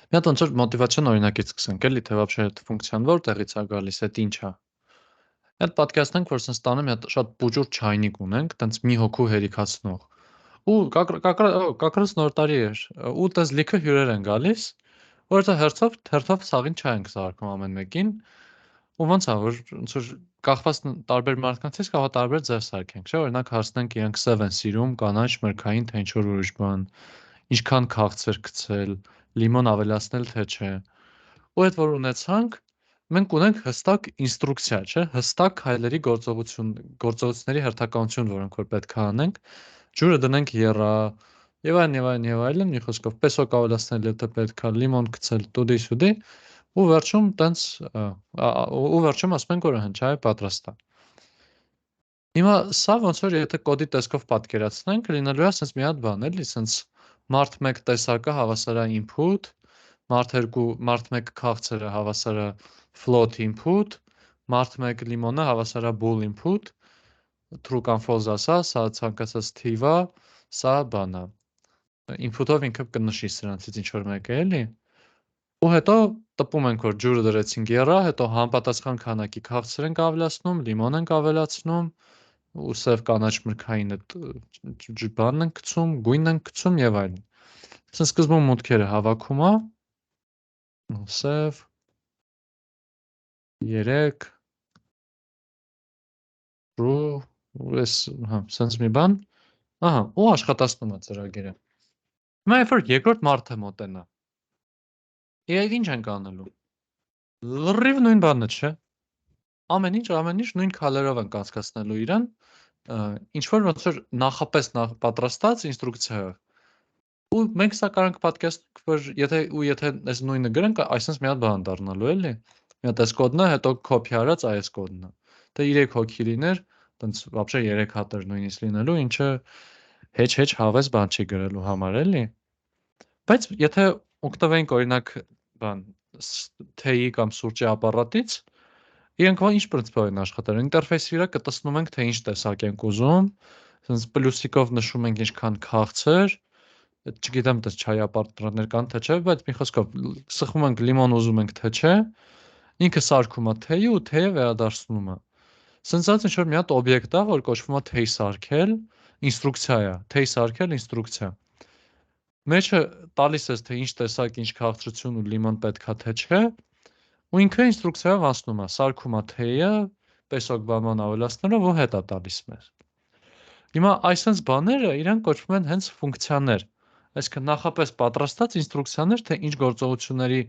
Մի հատ ոնց որ մոտիվացիոն օրինակից սկսենք էլի, թե вообще այդ ֆունկցիան որտեղից է գալիս, այդ ինչ է։ Այդ պատկերացնենք, որ sense տանը մի հատ շատ բուջուր չայնիկ ունենք, տենց մի հոգու հերիքացնող։ Ու կակրած նոր տարի էր, ու տես լիքը հյուրեր են գալիս, որովհետեւ հերթով սաղին չայ ենք սարքում ամեն մեկին, ու ոնց է, որ ոնց որ կախված տարբեր մարդկանցից կարող է տարբեր ձև սարքենք, չէ՞, օրինակ հարցնենք իրանք սև են սիրում, կանաչ, մրգային, թե ինչ որ ուրիշ բան, ինչքան քաղցր գցել, լիմոն ավելացնել, թե չէ։ Ու այդ որ ունեցանք, մենք ունենք հստակ ինստրուկցիա, չէ՞, հստակ քայլերի գործողությունների հերթականություն, որոնք որ պետք է անենք, ջուրը դնենք եռա, եւ այլն եւ այլն եւ այլն, մի խոսքով պեսոկ ավելացնել, եթե պետք է, լիմոն գցել, տուդի սուդի, ու վերջում տենց ու վերջում ասում ենք, որ հնչայ պատրաստ է։ Հիմա սա ոնց որ եթե կոդի տեսքով պատկերացնենք, լինելու է sense մի հատ բան, էլի, sense մարդ 1 տեսակը հավասար է input, մարդ 1 քաղցրը հավասար է float input, մարդ 1 լիմոնը հավասար է bool input, true կամ false ասա, սա ցանկացած թիվ է, սա բան է։ Input-ով ինքը կնշի սրանցից ինչ որ մեկը, էլի։ Ու հետո տպում ենք, որ ջուրը դրեցինք եռա, հետո համապատասխան քանակի քաղցր ենք ավելացնում, լիմոն ենք ավելացնում, ու սև կանաչ մրգային այդ բանն ենք գցում, գույնն ենք գցում եւ այլն։ Ասեն սկզբում մուտքերը հավաքում է, սև 3 true, ու էս, հա, sense մի բան։ Ահա, ու աշխատացնում է ծրագիրը։ Հիմա երբ որ երկրորդ մարդը մոտենա, իրենք ինչ ենք անելու։ Լրիվ նույն բանը, չէ՞։ Ամեն ինչ նույն քալերով ենք անցկացնելու իրան, ինչ որ ոնց որ նախապես պատրաստած ինստրուկցիայով։ Ու մենք սա կարող պատկերացնենք, որ եթե այս նույնը գրենք, այսպես մի հատ բան դառնալու էլի։ Մի հատ էս կոդն է, հետո copy արած այս կոդն է։ Դե 3 հոգի լիներ, տենց вообще 3 հատեր նույնիսկ լինելու, ինչը հեչ հավես բան չի գրելու համար էլի։ Բայց եթե օգտվենք օրինակ բան թեյի կամ սուրճի ապարատից, իրենք ինչ պրինցիպով են աշխատել։ Ինտերֆեյսի վրա կտեսնում ենք, թե ինչ տեսակ ենք ուզում, sense պլյուսիկով նշում ենք ինչքան քաղցր, չգիտեմ դες չայ ապարտրաններ կան թե չէ, բայց մի խոսքով սխում ենք լիմոն ուզում ենք թե չէ, ինքը սարքում է թեյը ու թեյը վերադարձնում է։ Sense ինչ որ մի հատ օբյեկտ է, որ կոչվում է թեյ սարքել, ինստրուկցիա է, թեյ սարքել ինստրուկցիա։ Մեջը տալիս ես թե ինչ տեսակ, ինչ քաղցրություն ու լիմոն պետքա թե չէ, ու ինքը ինստրուկցիայով անցնում է, սարքում է թեյը, պեսոկ բաման ավելացնելով ու հետ է տալիս մեզ։ Հիմա այսպես բաները իրանք կոչվում են հենց ֆունկցիաներ, այսինքն նախապես պատրաստած ինստրուկցիաներ, թե ինչ գործողությունների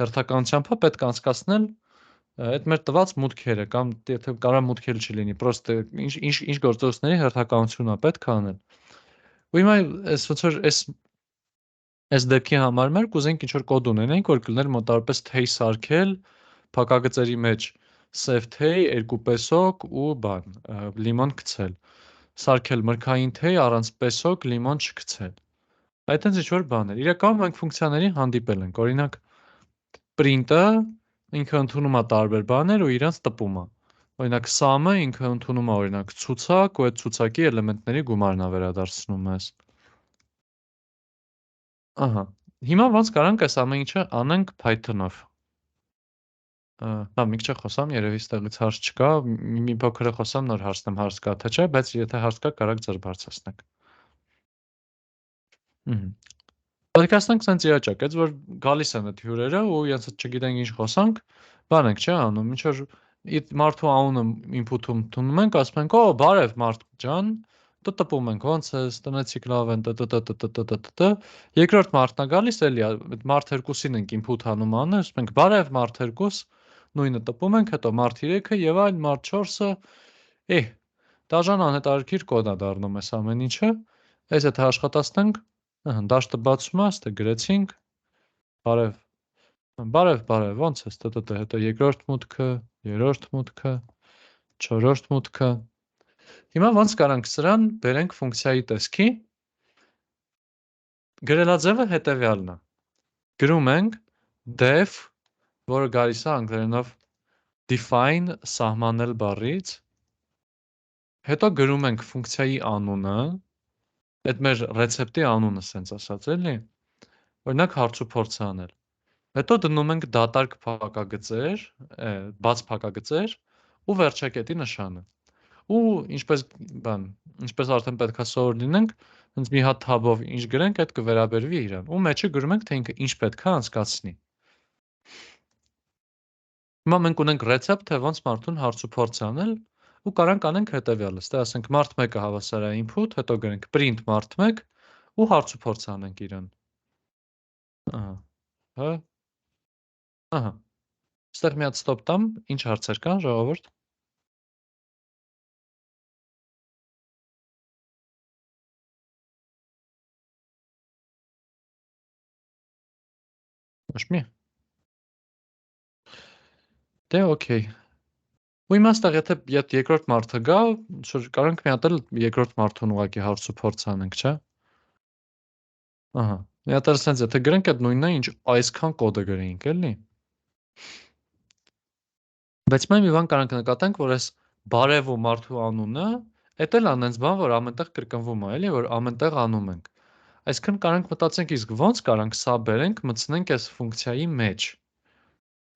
հերթականությամբ է պետք անցկացնել այդ մեր տված մուտքերը, կամ եթե կարող մուտքեր չլինի, պրոստը ինչ գործողությունների հերթականություն է պետք անել։ Ու հիմա այս ոնց որ այս դեպքի համար մեր կուզենք ինչ որ կոդ ունենենք, որ կլիներ մոտավորապես թեյ սարքել, փակագծերի մեջ սև թեյ, 2 պեսոկ ու բան, լիմոն գցել։ Սարքել մրգային թեյ առանց պեսոկ, լիմոն չգցել։ Այդտենց ինչ որ բաներ։ Իրականում մենք ֆունկցիաներին հանդիպել ենք։ Օրինակ print-ը ինքը ընդունում է տարբեր բաներ ու իրանց տպում է։ Օրինակ sum-ը ինքը ընդունում է օրինակ ցուցակ ու այդ ցուցակի էլեմենտների գումարն է վերադարձնում մեզ։ Ահա։ Հիմա ոնց կարանք այս ամեն ինչը անենք Python-ով։ Հա, մի քիչ խոսամ, երևի ստեղից հարց չկա, մի փոքր խոսամ, նոր հարցնեմ, հարց կա թե չէ, բայց եթե հարց կա, կարաք ձեր բարձրացնեք։ Պատկերացնենք սենց իրաճակ, այդ որ գալիս են այդ հյուրերը ու իրենց չգիտենք ինչ խոսանք, բան ենք չէ անում, ինչ որ մարդու անունը input-ում տունում ենք, ասում ենք, «Օ, բարև մարդ ջան», տպում ենք, ոնց ես, տնեցիք լավ են, երկրորդ մարդն է գալիս, էլի, այդ մարդ 2-ին ենք input անում անը, ասում ենք, բարև մարդ 2, նույնը տպում ենք, հետո մարդ 3-ը եւ այլ մարդ 4-ը, դաժան անհետարքիր կոդ է դառնում այս ամեն ինչը, այս եթե աշխատացնենք, դաշտը բացում է, ստե գրեցինք, բարև, ոնց ես, հետո երկրորդ մուտքը, երրորդ մուտքը, չորրորդ մուտքը։ Հիմա ոնց կարանք սրան բերենք ֆունկցիայի տեսքի։ Գրելաձևը հետևյալն է։ Գրում ենք def, որը գալիս է անգլերենով define սահմանել բառից, հետո գրում ենք ֆունկցիայի անունը, այդ մեր ռեցեպտի անունը սենց ասած էլի, օրինակ հարց ու փորձ անել։ Հետո դնում ենք դատարկ փակագծեր, բաց փակագծեր ու վերջակետի նշանը։ Ու ինչպես արդեն պետքա սովոր լինենք, հենց մի հատ tab-ով ինչ գրենք, այդ կվերաբերվի իրան։ Ու մեջը գրում ենք, թե ինքը ինչ պետքա անցկացնի։ Հիմա մենք ունենք ռեցեպտ, թե ոնց մարդուն հարց ու փորձ անել ու կարանք անենք հետևյալը։ Ստե ասենք մարդ 1-ը հավասար է input, հետո գրենք print մարդ 1 ու հարց ու փորձ անենք իրան։ Ահա, հա, ահա։ Ստեղ մի հատ stop տամ, ինչ հարցեր կան, ժողովուրդ։ Ոչ մի։ Դե օքեյ։ Ու իմաստեղ եթե երկրորդ մարդը գա, կարանք մի հատ էլ երկրորդ մարդուն ուղղակի հարց ու փորձ անենք, չէ՞։ Ահա։ Մի հատ էլ սենց եթե գրենք այդ նույնն է, ինչ այսքան կոդը գրեինք, էլի։ Բայց մենք մի բան կարանք նկատենք, որ այս բարև ու մարդու անունը, էդ էլ անենց բան, որ ամենտեղ կրկնվում է, էլի, որ ամենտեղ անում ենք։ Այսինքն կարանք մտածենք, իսկ ո՞նց կարանք սա բերենք, մտցնենք այս ֆունկցիայի մեջ։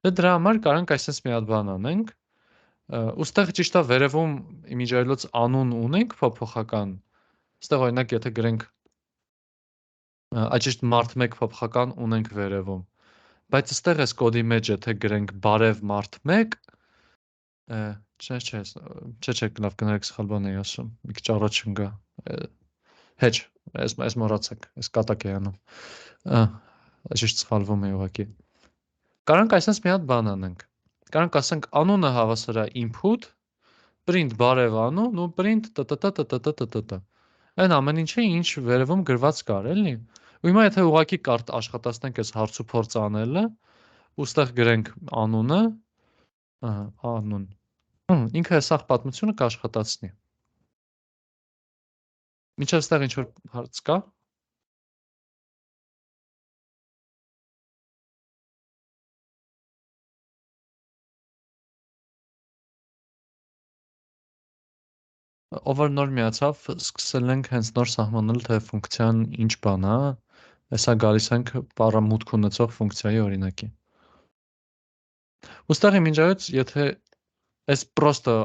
Դե դրա համար կարանք այսպես մի հատ բան անենք, ուստեղ ճիշտ է վերևում իմիջիայլոց անուն ունենք փոփոխական։ Այստեղ օրինակ եթե գրենք ճիշտ մարդ 1 փոփոխական ունենք վերևում, բայց այստեղ էս կոդի մեջ եթե գրենք բարև մարդ 1, չէ, լավ կներեք սխալ բան էի ասում, մի քիչ առաջ ընկա։ Հեչ, այս մոռացեք, այս կատակ էի անում։ Ճիշտ սխալվում է ուղղակի։ Կարանք այսպես մի հատ բան անենք։ Կարանք ասենք անունը հավասար է input, print բարև անուն ու print տտտտտտտտ։ Այն ամեն ինչը ինչ վերևում գրված կար, էլի։ Ու հիմա եթե ուղղակի կարդ աշխատացնենք այս հարց ու փորձ անելը, ուստեղ գրենք անունը, անուն։ Ինքը հեսախ պատմությունը կաշխատացնի։ Մինչև այստեղ ինչ որ հարց կա։ Ով որ նոր միացավ, սկսել ենք հենց նոր սահմանել, թե ֆունկցիան ինչ բան է, հեսա գալիս ենք պարամուտք ունեցող ֆունկցիայի օրինակի։ Ուստեղ իմիջայից, եթե այս պրոստը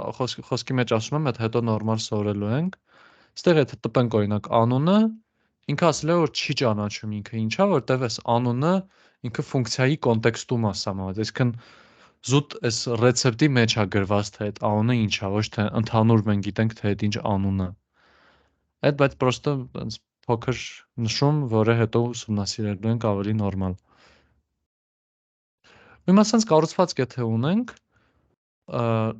խոսքի մեջ ասում եմ, այդ հետո նորմալ սովորելու ենք, ստեղ եթե տպենք օրինակ անունը, ինքը ասել է, որ չի ճանաչում ինքը ինչա, որտեվ այս անունը ինքը ֆունկցիայի կոնտեքստում է սահմանված, այսինքն զուտ այս ռեցեպտի մեջ է գրված, թե այդ անունը ինչ է, ոչ թե ընդհանուր մենք գիտենք, թե այդ ինչ անուն է։ Այդ բայց պրոստը այնց փոքր նշում, որը հետո ուսումնասիրելու ենք ավելի նորմալ։ Հիմա sense կառուցվածք եթե ունենք,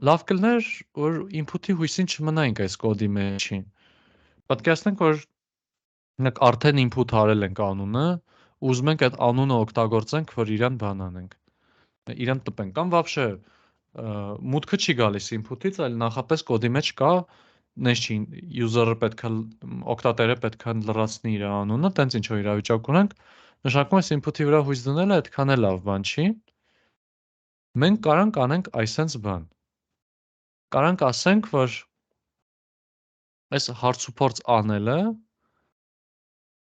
լավ կլներ, որ input-ի հույսին չմնայինք այս կոդի մեջին։ Պատկերացնենք, որ մենք արդեն input արել ենք անունը, ուզում ենք այդ անունը օգտագործենք, որ իրան բան անենք։ Իրան տպենք կամ вообще մուտքը չի գալիս input-ից, այլ նախապես կոդի մեջ կա նես չի user-ը պետքա օգտատերը պետքա լրացնի իր անունը, տենց ինչ որ իրավիճակ ունենք, նշանակում է input-ի վրա հույս դնելը այդքան էլ լավ բան չի։ Մենք կարանք անենք այսենց բան։ Կարանք ասենք, որ այս հարց ու փորձ անելը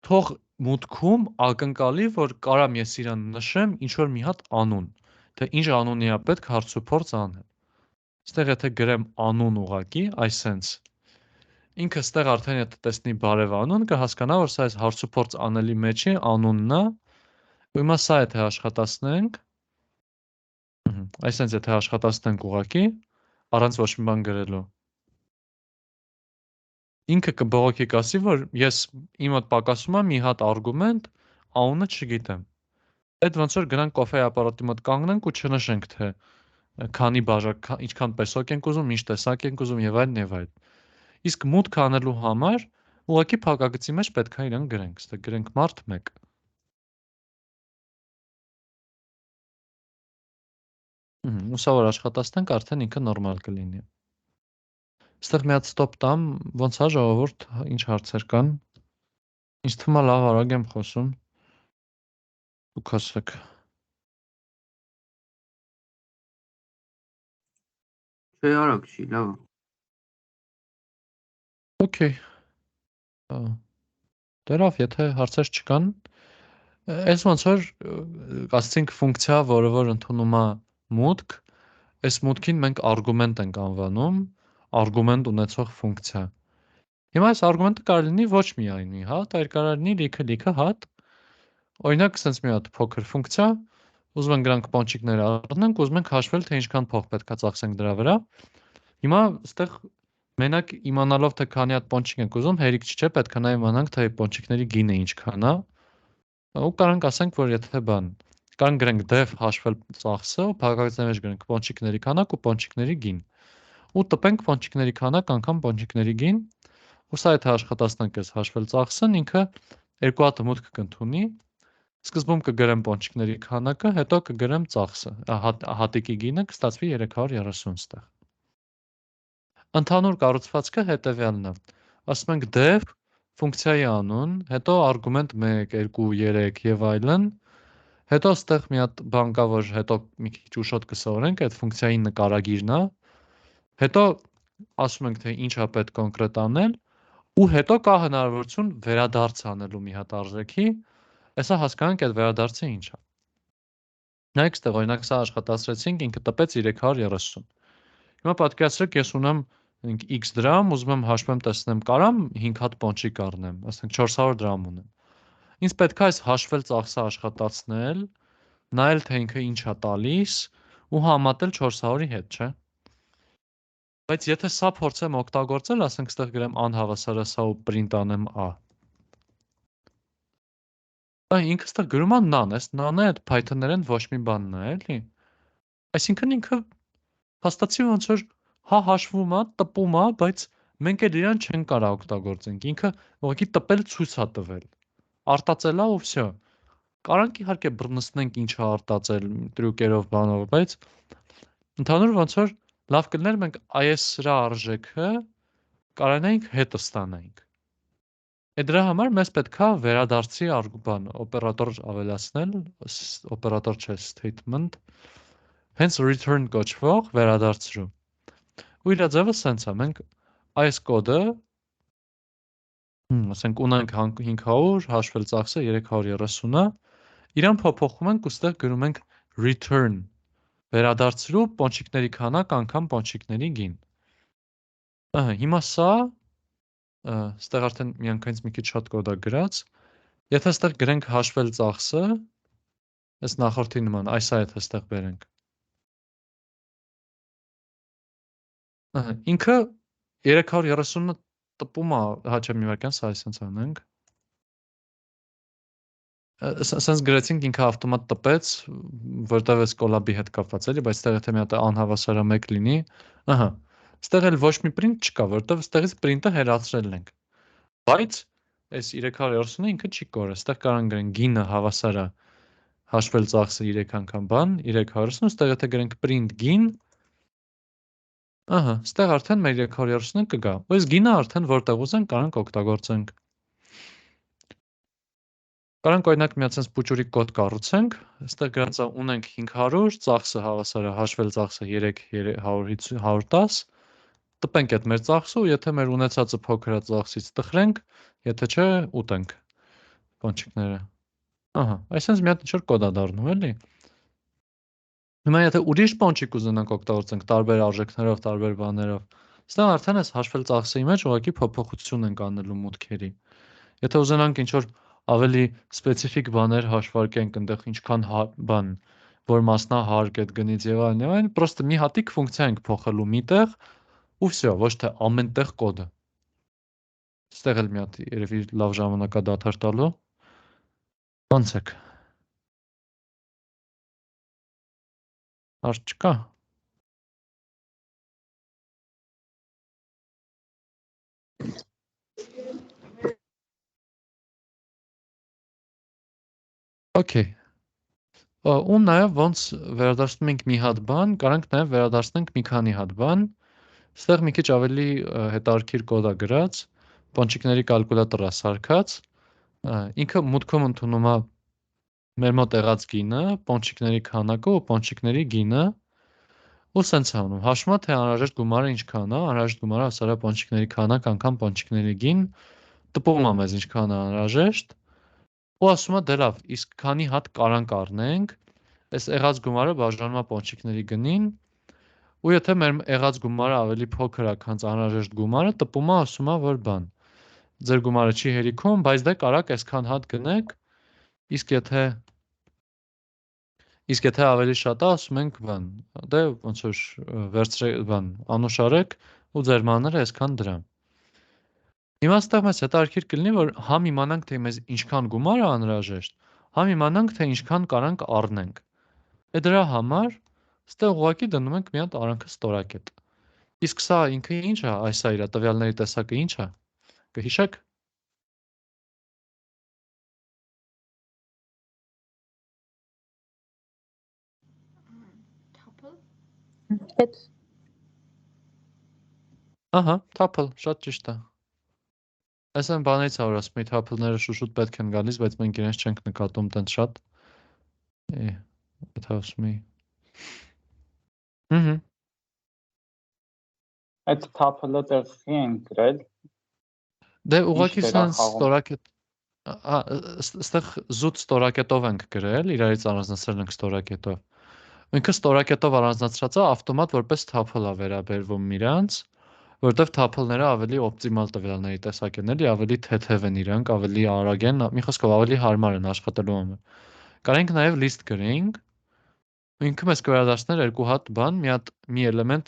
թող մուտքում ակնկալի, որ կարամ ես իրան նշեմ ինչ որ մի հատ անուն, թե ինչ անունի է պետք հարց ու փորձ անել։ Ստեղ եթե գրեմ անուն ուղակի, այսենց ինքը ստեղ արդեն եթե տեսնի բարև անուն, կհասկանա, որ սա այս հարց ու փորձ անելի մեջի անունն է։ Ու հիմա սա եթե աշխատացնենք, այսենց եթե աշխատացնենք ուղակի, առանց ոչ մի բան գրելու, ինքը կբողոքի կասի, որ ես իմ մոտ պակասում է մի հատ արգումենտ, անունը չգիտեմ։ Այդ ոնց որ գնանք կոֆե ապարատի մոտ կանգնենք ու չնշենք, թե քանի բաժակ, ինչքան պեսոկ ենք ուզում, ինչ տեսակ ենք ուզում եւ այլն եւ այլն։ Իսկ մուտք անելու համար ուղղակի փակագծի մեջ պետք է իրան գրենք, ստե գրենք մարդ 1։ Ուսա որ աշխատացնենք, արդեն ինքը նորմալ կլինի։ Ստեղ մի հատ ստոպ տամ, ոնց է ժողովուրդ, ինչ հարցեր կան։ Ինձ թվում է լավ արագ եմ խոսում։ Դուք ասեք։ Չէ, արագ չի, լավ է։ Okay։ Դե լավ, եթե հարցեր չկան, Այս ոնց որ ասենք ֆունկցիա, որը որ ընդունում է մուտք, այս մուտքին մենք արգումենտ ենք անվանում, արգումենտ ունեցող ֆունկցիա։ Հիմա այս արգումենտը կարող լինի ոչ միայն մի հատ, այլ կարող լինի լիքը հատ։ Օրինակ, sense մի հատ փոքր ֆունկցիա, ուզում ենք դրանք պոնչիկներ առնենք, ուզում ենք հաշվել, թե ինչքան փող պետք է ծախսենք դրա վրա։ Հիմա այստեղ մենակ իմանալով թե քանի հատ պոնչիկ ենք ուզում, հերիք չի, չէ՞, պետք է նաև իմանանք, թե պոնչիկների գինը ինչքան է։ Ու կարանք ասենք, որ եթե կարանք գրենք def հաշվել ծախսը, ու փակագծի մեջ գրենք պոնչիկների քանակ ու պոնչիկների գին։ Ու տպենք պոնչիկների քանակ անգամ պոնչիկների գին, ու սա եթե աշխատացնենք այս հաշվել ծախսն, ինքը երկու հատ մուտք կընդունի։ Սկզբում կգրեմ պոնչիկների քանակը, հետո կգրեմ ծախսը, հատիկի գինը կստացվի 330 ստեղ։ Ընդհանուր կառուցվածքը հետևյալն է։ Ասում ենք def ֆունկցիայի անուն, հետո արգումենտ 1, 2, 3 եւ այլն, հետո ստեղ մի հատ բան կա, որ հետո մի քիչ ուշոտ կսովորենք, այդ ֆունկցիայի նկարագիրն է, հետո ասում ենք, թե ինչ է պետք կոնկրետ անել, ու հետո կա հնարավորություն վերադարձ անելու մի հատ արժեքի, այսա հասկանանք այդ վերադարձը ինչ է։ Նայեք ստեղ, օրինակ սա աշխատացրեցինք, ինքը տպեց 330։ Հիմա պատկերացրեք, ես ունեմ x դրամ, ուզում եմ հաշվեմ տեսնեմ, կարամ 5 հատ պոնչիկ առնեմ, ասենք 400 դրամ ունեմ։ Ինձ պետք է այս հաշվել ծախսը աշխատացնել, նայել թե ինքը ինչ է տալիս ու համատել 400-ի հետ, չէ՞։ Բայց եթե սա փորձեմ օգտագործել, ասենք ստեղ գրեմ անհավասարը սա ու print անեմ a։ Ինքը ստեղ գրում է none, այս none-ը այդ Python-ներեն ոչ մի բանն է, էլի։ Այսինքն ինքը հաստատի ոնց որ հա հաշվում է, տպում է, բայց մենք էլ իրան չենք կարող օգտագործենք։ Ինքը ուղղակի տպել ցույց է տվել։ Արտածել է ու վсё։ Կարանք իհարկե բռնցնենք ինչ է արտածել տրյուկերով բանով, բայց ընդհանուր ոնց որ լավ կլիներ մենք այս սրա արժեքը կարողանայինք հետը ստանայինք։ Դրա համար մեզ պետքա վերադարձի բան, օպերատոր ավելացնել, օպերատոր չէ, statement, հենց return կոչվող վերադարձրու։ Ու իր ձևը սենց է, մենք այս կոդը, ասենք ունենք 500, հաշվել ծախսը 330-ը, իրան փոփոխում ենք ու ստեղ գրում ենք return, վերադարձրու պոնչիկների քանակ անգամ պոնչիկների գին։ Հիմա սա, ստեղ արդեն միանգամից մի քիչ շատ կոդ է գրած, եթե ստեղ գրենք հաշվել ծախսը, այս նախորդի նման, այսա եթե ստեղ բերենք։ Ինքը 330-ը տպում է, հա չէ մի վարքյան, սա այսենց անենք։ Սենց գրեցինք ինքը ավտոմատ տպեց, որտև այս կոլաբի հետ կապված էլի, բայց ստեղ եթե մի հատ անհավասարը 1 լինի, ահա, ստեղ էլ ոչ մի print չկա, որտև ստեղից print-ը հեռացրել ենք։ Բայց այս 330-ը ինքը չի կորը, ստեղ կարող գրենք գինը հավասարը հաշվել ծախսը 3 անգամ բան, 330, ստեղ եթե գրենք print գին, ահա, ստեղ արդեն մեր 330-ը կգա, ու այս գինը արդեն որտեղ ուզենք կարանք օգտագործենք։ Կարանք օրինակ մի հատ sense փուճուրիկ կոդ կառուցենք, այստեղ գրած է ունենք 500, ծախսը հավասարը հաշվել ծախսը 3 110, տպենք այդ մեր ծախսը ու եթե մեր ունեցածը փոքր է ծախսից տխրենք, եթե չէ ուտենք պոնչիկները։ Ահա, այսինքն մի հատ ինչ-որ կոդ է դառնում, էլի։ Հիմա եթե ուրիշ պոնչիկ ուզենանք օգտագործենք տարբեր արժեքներով, տարբեր բաներով, այստեղ արդեն այս հաշվել ծախսի մեջ ուղղակի փոփոխություն ենք անելու մուտքերի։ Եթե ուզենանք ինչ-որ ավելի սպეციფიկ բաներ հաշվարկենք, այնտեղ ինչքան բան, որ մասնահարկ այդ գնից եւ այլն, պրոստը մի հատիկ ֆունկցիա ենք փոխելու միտեղ ու վсё, ոչ թե ամեն տեղ կոդը։ Ստեղ էլ մի հատ երևի լավ ժամանակ է դադար տալու։ Ոնց եք։ Հարց չկա։ Okay։ Ու նաև ոնց վերադարձնում ենք մի հատ բան, կարանք նաև վերադարձնենք մի քանի հատ բան։ Ստեղ մի քիչ ավելի հետաքրքիր կոդ է գրած, պոնչիկների կալկուլատոր է սարքած, ինքը մուտքում ընդունում է մեր մոտ եղած գինը, պոնչիկների քանակը ու պոնչիկների գինը, ու սենց է անում, հաշվում է թե անհրաժեշտ գումարը ինչքան է, անհրաժեշտ գումարը ասարա պոնչիկների քանակ անգամ պոնչիկների գին, տպում է մեզ ինչքան է անհրաժեշտ, Ու ասում է դե լավ, իսկ քանի հատ կարանք առնենք, այս եղած գումարը բաժանում է պոնչիկների գնին, ու եթե մեր եղած գումարը ավելի փոքր է, քան անհրաժեշտ գումարը, տպում է ասում է, որ բան, ձեր գումարը չի հերիքում, բայց դե կարաք այսքան հատ գնեք, իսկ եթե ավելի շատ է, ասում ենք բան, դե ոնց որ վերցրեք բան, անուշարեք ու ձեր մանրը այսքան դրամ։ Հիմա ստեղ մեզ հետաքրքիր կլինի, որ համ իմանանք, թե մեզ ինչքան գումար է անհրաժեշտ, համ իմանանք, թե ինչքան կարանք առնենք։ Է դրա համար ստեղ ուղղակի դնում ենք մի հատ արանքը ստորակետ։ Իսկ սա ինքը ինչ է, այս իր տվյալների տեսակը ինչ է։ Կհիշեք։ Tuple. Հետ Ահա, tuple, շատ ճիշտ է։ Այս այն բանից է որ ասում եմ, tuple-ները շուշուտ պետք են գալիս, բայց մենք իրենց չենք նկատում տենց շատ։ Դա ասում եմ։ Հհհ։ Այդ թափլը տեղի են գրել։ Դե ուղղակի Ինչ սենց վերախաղում։ ստորակետ այստեղ զուտ ստորակետով ենք գրել, իրարից առանձնացրել ենք ստորակետով։ Ինքը ստորակետով առանձնացրած է ավտոմատ որպես tuple է վերաբերվում իրանց, որտեվ tuple-ները ավելի օպտիմալ տվյալների տեսակ են, էլի ավելի թեթև են իրանք, ավելի արագ են, մի խոսքով ավելի հարմար են աշխատելու համար։ Կարենք նաև list գրենք, ու ինքը մեզ կվերադարձներ երկու հատ բան, մի էլեմենտ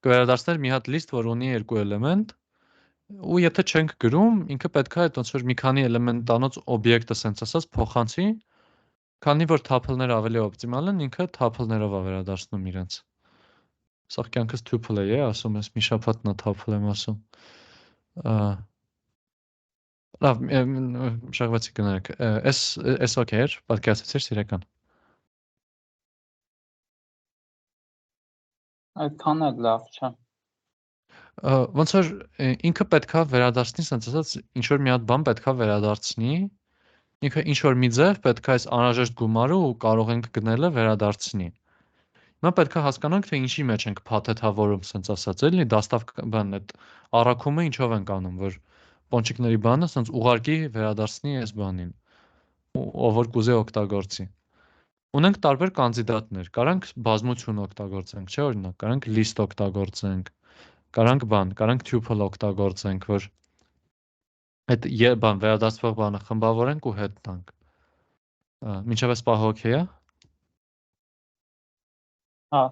կվերադարձներ մի հատ list, որ ունի երկու էլեմենտ, ու եթե չենք գրում, ինքը պետք է այդ ոնց որ մի քանի էլեմենտանոց օբյեկտը սենց ասած փոխանցի, քանի որ tuple-ները ավելի օպտիմալ են, ինքը tuple-ներով է վերադարձնում իրենց։ Սա կյանքս tuple է, ասում ես, մի շաբաթ նա tuple եմ ասում։ Լավ, շահվեցի գնանք։ Էս օքեյ էր, պատկերացրեցիր սիրական։ Այդքան էլ լավ չէ։ Ոնց որ ինքը պետքա վերադարձնի, սենց ասած, ինչ որ մի հատ բան պետքա վերադարձնի, ինքը ինչ որ մի ձև պետքա այս անհրաժեշտ գումարը ու կարող ենք գնելը վերադարձնի։ Հիմա պետքա հասկանանք, թե ինչի մեջ ենք փաթեթավորում, սենց ասած, էլի դաստավ բան այդ առաքումը ինչով ենք անում, որ պոնչիկների բանը սենց ուղարկի վերադարձնի այս բանին, ով որ կուզե օգտագործի։ Ունենք տարբեր կանդիդատներ, կարանք բազմություն օգտագործենք, չէ՞ օրինակ, կարանք list օգտագործենք, կարանք tuple օգտագործենք, որ այդ բան վերադարձվող բանը խմբավորենք ու հետ տանք։ Մինչև այս պահը օքեյ է։ Հա։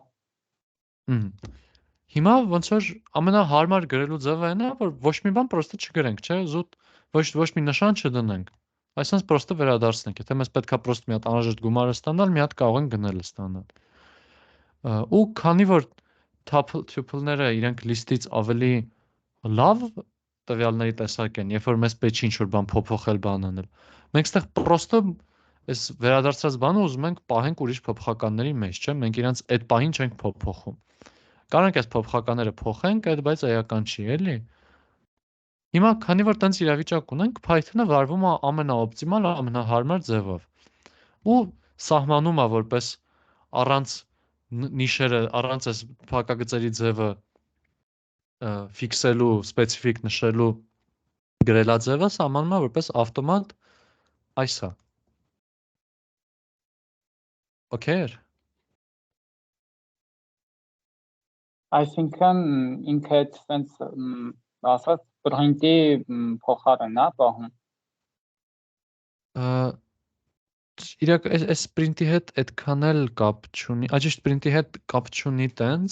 Հիմա ոնց որ ամենահարմար գրելու ձևը այն է, որ ոչ մի բան պրոստը չգրենք, չէ՞, զուտ ոչ մի նշան չդնենք։ Այսինքն պրոստը վերադարձնենք։ Եթե մեզ պետքա պրոստ մի հատ անհրաժեշտ գումարը ստանալ, մի հատ կարող ենք գնելը ստանալ։ Ու քանի որ tuple-ները իրենք list-ից ավելի լավ տվյալների տեսակ են, երբ որ մեզ պետք չի ինչ-որ բան փոփոխել, բան անել։ Մենք այստեղ պրոստը այս վերադարձած բանը ուզում ենք պահենք ուրիշ փոփոխականների մեջ, չէ՞, մենք իրանց այդ պահին չենք փոփոխում։ Կարանք այս փոփոխականները փոխենք, բայց էական չի, էլի։ Հիմա քանի որ տենց իրավիճակ ունենք, Python-ը վարվում է ամենաօպտիմալ, ամենահարմար ձևով։ Ու սահմանում է որպես առանց նիշերը, առանց այս փակագծերի ձևը ֆիքսելու, սպეციფიկ նշելու գրելաձևը սահմանում է որպես ավտոմատ այս է։ Okay։ Այսինքն ինքը այդ sense ասած print-ի փոխարենն է պահում։ Իրակ այս print-ի հետ այդքան էլ կապ չունի, ճիշտ print-ի հետ կապ չունի տենց։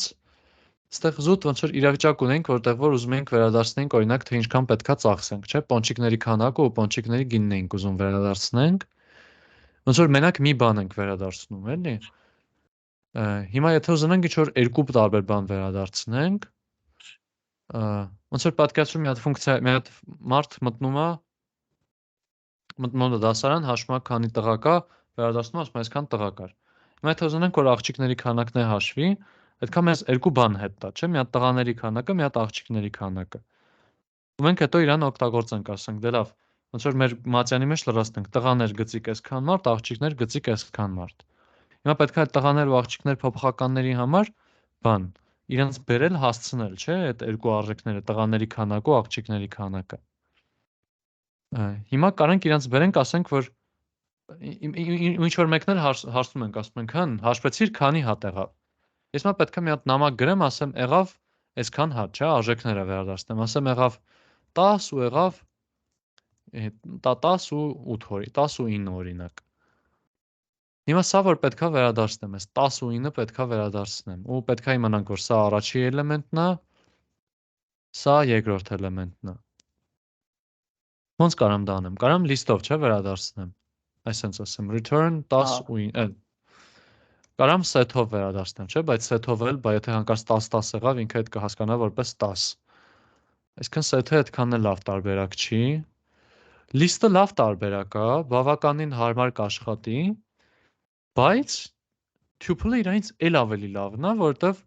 Այստեղ զուտ ոնց որ իրավիճակ ունենք, որտեղ որ ուզում ենք վերադարձնենք օրինակ թե ինչքան պետքա ծախսենք, չէ՞, պոնչիկների քանակը ու պոնչիկների գինն ենք ուզում վերադարձնենք։ Ոնց որ մենակ մի բան ենք վերադարձնում, էլի։ Հիմա եթե ուզենանք ինչ-որ երկու տարբեր բան վերադարձնենք, ոնց որ պատկերացրու մի հատ ֆունկցիա, մի հատ մարդ մտնում է դասարան, հաշվում է քանի տղա կա, վերադարձնում ասում է այսքան տղա կար։ Հիմա եթե ուզենանք որ աղջիկների քանակն է հաշվի, այդքան մեզ երկու բան հետ տա, չէ՞, մի հատ տղաների քանակը, մի հատ աղջիկների քանակը։ Ու մենք հետո իրան օգտագործենք, ասենք, դե լավ, ոնց որ մեր մատյանի մեջ լրացնենք, տղաներ գծիկ այսքան մարդ, աղջիկներ գծիկ այսքան մարդ։ Հիմա պետք է այդ տղաներ ու աղջիկներ փոփոխականների համար բան, իրենց բերել հասցնել, չէ՞, այդ երկու արժեքները, տղաների քանակը ու աղջիկների քանակը։ Հիմա կարանք իրանց բերենք, ասենք, որ ինչ որ մեկն էլ հարցնում ենք, ասում ենք, հն, հաշվեցիր քանի հատ եղավ։ Ես մա պետք է մի հատ նամակ գրեմ, ասեմ, եղավ այսքան հատ, չէ, արժեքները վերադարձնեմ, ասեմ, եղավ 10 ու եղավ 10 ու 8 օրի, 10 ու 9 օրինակ։ Հիմա սա որ պետքա վերադարձնեմ, այս 10 ու 9-ը պետքա վերադարձնեմ, ու պետքա իմանանք, որ սա առաջի էլեմենտն է, սա երկրորդ էլեմենտն է։ Ոնց կարամ դա անեմ, կարամ լիստով, չէ, վերադարձնեմ, այսենց ասեմ, return 10 ու 9, կարամ set-ով վերադարձնեմ, չէ, բայց set-ով էլ, բայց եթե հանկարծ 10-10 եղավ, ինքը այդ կհասկանա որպես 10։ Այսինքն set-ը այդքան էլ լավ տարբերակ չի։ List-ը լավ տարբերակ է, բավականին հարմար կաշխատի, բայց tuple-ը իրանից էլ ավելի լավն է, որովհետև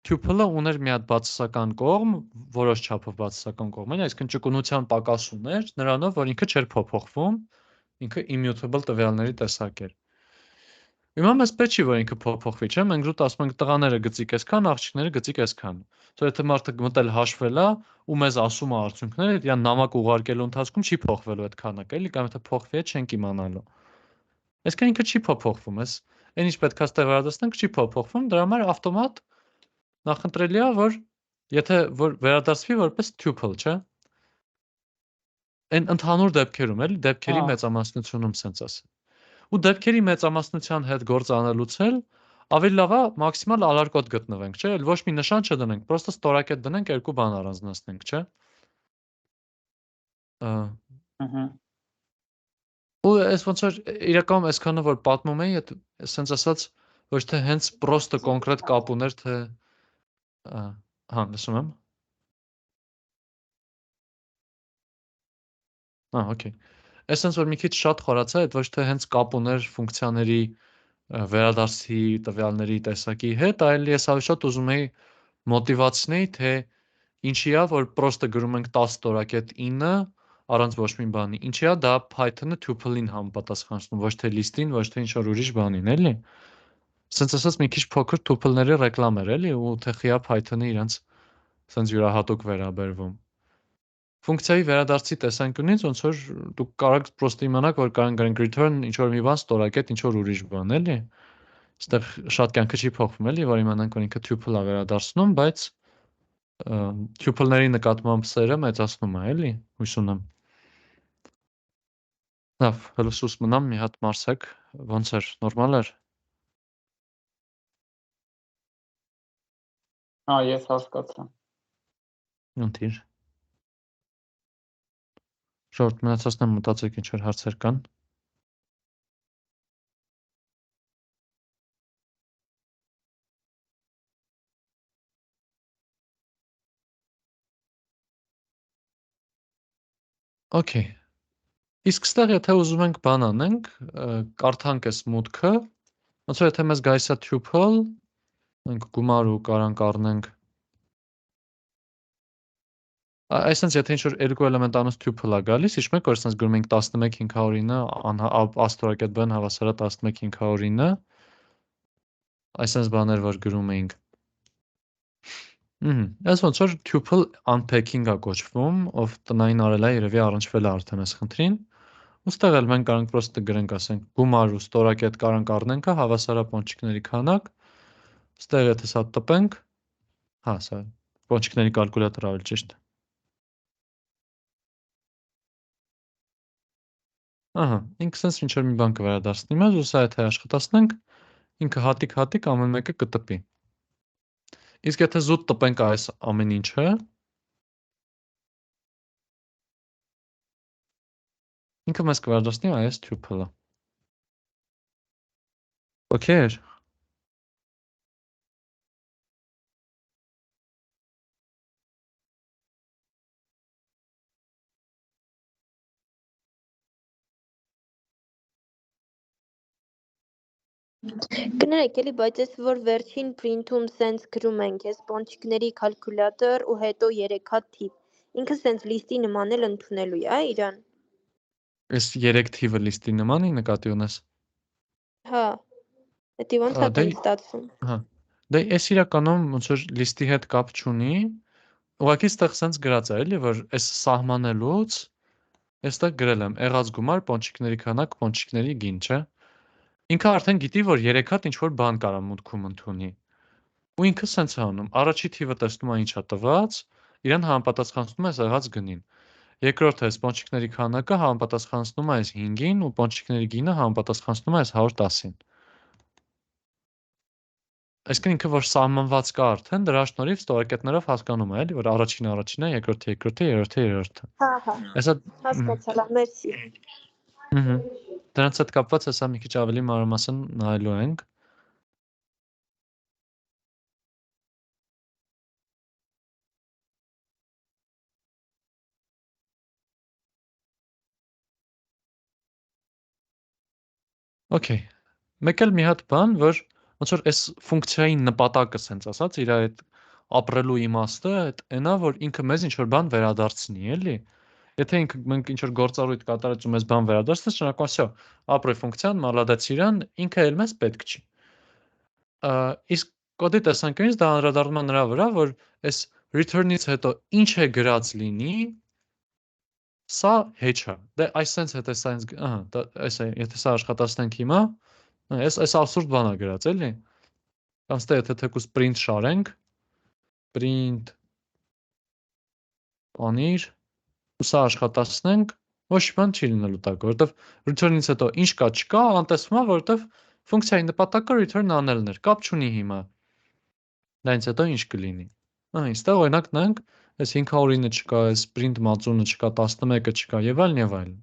tuple-ը ուներ մի հատ բացասական կողմ, որոշ չափով բացասական կողմ էր, այսինքն ճկունության պակաս ուներ, նրանով, որ ինքը չէր փոփոխվում, ինքը immutable տվյալների տեսակ էր։ Հիմա մեզ պետք չի, որ ինքը փոփոխվի, չէ՞, մենք զուտ ասում ենք տղաները գծիկ այսքան, աղջիկները գծիկ այսքան։ Սա եթե մարդը մտել հաշվել է ու մեզ ասում է արդյունքները, իրան նամակ ուղարկելու ընթացքում չի փոխվելու այդ քանակը, էլի, կամ եթե փոխվի է չենք իմանալու։ Այսինքն ինքը չի փոփոխվում, այն ինչ պետք է ստեղ վերադարձնենք չի փոփոխվում, դրա համար ավտոմատ նախընտրելի է, որ եթե որ վերադարձվի որպես tuple, չէ՞։ Այն ընդհանուր դեպքերում, էլի, դեպքերի մեծամասնությունում sense ասեմ։ Ու դեպքերի մեծամասնության հետ գործ անելուց էլ ավելի լավ է մաքսիմալ ալարկոտ գտնվենք, չէ՞, ոչ մի նշան չդնենք, պրոստը ստորակետ դնենք, երկու բան առանձնացնենք, չէ՞։ Ու այս ոնց որ իրականում այսքանը որ պատմում էի, այդ sense ասած ոչ թե հենց պրոստը կոնկրետ կապ ուներ, թե հա, լսում եմ։ Okay։ Այսինքն որ մի քիչ շատ խորացա, այդ ոչ թե հենց կապ ուներ ֆունկցիաների վերադարձի տվյալների տեսակի հետ, այլ ես ավելի շատ ուզում էի մոտիվացնել, թե ինչի է, որ պրոստը գրում ենք 10 ստորակետ 9 առանց ոչ մի բանի։ Ինչի է դա Python-ը tuple-ին համապատասխանեցնում, ոչ թե list-ին, ոչ թե ինչ-որ ուրիշ բանին, էլի։ Սենց ասած մի քիչ փոքր tuple-ների ռեկլամ էր, էլի, ու թե խիա Python-ը իրանց սենց յուրահատուկ վերաբերվում։ Ֆունկցիայի վերադարձի տեսանկյունից ոնց որ դուք կարող եք պրոստը իմանաք, որ կարող ենք return ինչ-որ մի բան ստորակետ, ինչ-որ ուրիշ բան, էլի։ Այստեղ շատ կյանքը չի փոխվում, էլի, որ իմանանք, որ ինքը tuple-ը վերադարձնում, բայց tuple-ների նկատմամբ սերը մեծացնում է, էլի, հույս ունեմ։ Լավ, հələ սուս մնամ, մի հատ մարսեք, ոնց էր, նորմալ էր։ Ես հասկացա։ Ընտիր։ Շորտ մնացածն եմ մտածեք ինչ որ հարցեր կան։ Okay։ Իսկ ստեղ եթե ուզում ենք բան անենք, կարդանք այս մուտքը, ոնց որ եթե մեզ գայս է tuple, մենք գումար ու կարանք առնենք այսինքն եթե ինչ-որ երկու էլեմենտ անուց tuple է գալիս, հիշում եք, որ այսինքն գրում ենք 11509 աստորակետ b-ն հավասար է 11509, այսինքն բաներ որ գրում էինք։ Այս ոնց որ tuple unpacking-ա կոչվում, ով տնային արել է, երևի առնչվել է արդեն այս խնդրին։ Ուստեղ էլ մենք կարանք պրոստը գրենք, ասենք, գումար ու ստորակետ կարանք առնենքը հավասար է պոնչիկների քանակ։ Ստեղ եթե սա տպենք, հա, սա պոնչիկների կալկուլյատոր ավելի ճիշտ։ Ահա, ինքը sense ինչ-որ մի բան կվերադարձնի մեզ, ու սա եթե աշխատացնենք, ինքը հատիկ-հատիկ ամեն մեկը կտպի։ Իսկ եթե զուտ տպենք այս ամեն ինչը, ինքը մեզ կվերադարձնի այս tuple-ը։ Okay էր։ Կներեք էլի, բայց այս որ վերջին print-ում սենց գրում ենք, ես պոնչիկների կալկուլյատոր ու հետո 3 հատ թիվ։ Ինքը սենց լիստի նման էլ ընդունելու է, իրան։ Այս 3 թիվը լիստի նման է նկատի ունես։ Հա։ Դա ոնց է տենց ստացվում։ Հա։ Դե այս իրականում ոնց որ լիստի հետ կապ չունի, ուղղակի այդտեղ սենց գրած է, էլի, որ այս սահմանելուց Այստեղ գրել եմ եղած գումար, պոնչիկների քանակ, պոնչիկների գին, չէ։ Ինքը արդեն գիտի, որ 3 հատ ինչ-որ բան կարա մուտքում ընդունի։ Ու ինքը սենց է անում, առաջի թիվը տեսնում է ինչա տված, իրան համապատասխանցնում է եղած գնին։ Երկրորդը այս պոնչիկների քանակը համապատասխանցնում է այս 5-ին ու պոնչիկների գինը համապատասխանցնում է այս 110-ին։ Այսինքն ինքը որ սահմանված կա արդեն, դրա շնորհիվ ստորակետներով հասկանում է, էլի, որ առաջինը առաջինը, երկրորդը երկրորդը, երրորդը երրորդը։ Հա, Այսա հասկացա, մերսի։ դրանց հետ կապված հեսա մի քիչ ավելի մանրամասն նայելու ենք։ Okay, մեկ էլ մի հատ բան, որ ոնց որ այս ֆունկցիայի նպատակը սենց ասած, իր այդ ապրելու իմաստը այնա, որ ինքը մեզ ինչ որ բան վերադարձնի, էլի։ Եթե մենք ինչ որ գործառույթ կատարած ու մեզ բան վերադարձնի, շնորհակալ всё, ապրի ֆունկցիան, մալադեց իրան, ինքը էլ մեզ պետք չի։ Իսկ կոդի տեսանկյունից դա անդրադառնում է նրա վրա, որ այս return-ից հետո ինչ է գրած լինի, սա hedge է։ Դե այսպես եթե սա ինձ, ահա, այս է, եթե սա աշխատացնենք հիմա, այս absurd բան է գրած, էլի։ Կամ ստե եթե թեկուզ print շարենք, print անիր, ու սա աշխատացնենք, ոչ բան չի լինելու տակ, որովհետև return-ից հետո ինչ կա չկա, անտեսվում է, որովհետև ֆունկցիայի նպատակը return անելն էր, կապ չունի հիմա։ Դրանից հետո ինչ կլինի։ Այստեղ օրինակ նայենք, այս 500-ը չկա, այս print մածունը չկա, 11-ը չկա, եւ այլն եւ այլն։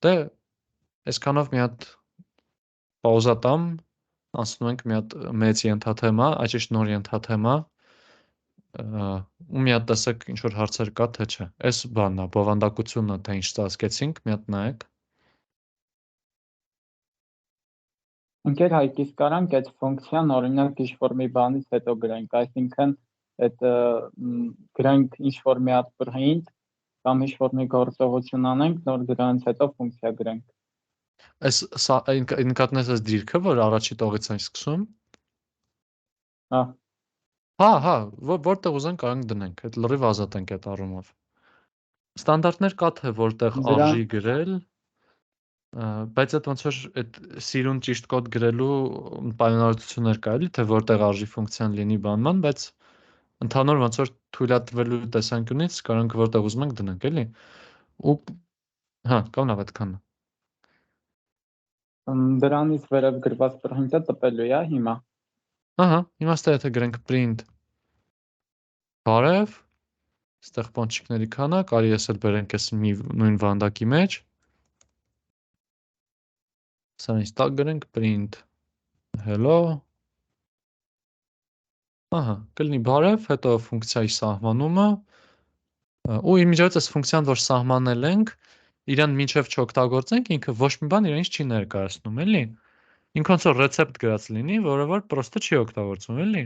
Դե այսքանով մի հատ պաուզա տամ, անցնում ենք մի հատ մեծ ենթաթեմա, այճիշտ նոր ենթաթեմա, ու մի հատ տեսեք ինչ որ հարցեր կա, թե չէ։ Այս բանն է, բովանդակությունը, թե ինչ ծածկեցինք, մի հատ նայեք։ Ընկեր Հայկիս կարանք այդ ֆունկցիան օրինակ ինչ-որ մի բանից հետո գրենք, այսինքն այդ գրենք ինչ-որ մի հատ print կամ ինչ-որ մի գործողություն անենք, նոր դրանից հետո ֆունկցիա գրենք։ Այս սա նկատնես այս դիրքը, որ առաջի տողից են սկսում։ Հա, որտեղ ուզենք կարանք դնենք, այդ լրիվ ազատ ենք այդ առումով։ Ստանդարտներ կա թե որտեղ արժի գրել, բայց այդ ոնց որ այդ սիրուն ճիշտ կոդ գրելու պայմանավորվածություններ կա, էլի, թե որտեղ արժի ֆունկցիան լինի բանման, բայց ընդհանուր ոնց որ թույլատրվելու տեսանկյունից կարանք որտեղ ուզում ենք դնենք, էլի։ Ու հա, կամ լավ այդքան։ Դրանից վերև գրված print-ը տպելու է հիմա։ Ահա, հիմա ստե եթե գրենք print բարև, ստեղ պոնչիկների քանակ, արի ես էլ բերենք այս նույն վանդակի մեջ։ Սա ինձ տակ գրենք print hello, ահա, կլինի բարև, հետո ֆունկցիայի սահմանումը, ու իմիջիայլոց այս ֆունկցիան, որ սահմանել ենք, իրան մինչև չօգտագործենք, ինքը ոչ մի բան իրանից չի ներկայացնում, էլի։ Ինքը ոնց որ ռեցեպտ գրած լինի, որը որ պրոստը չի օգտագործվում, էլի։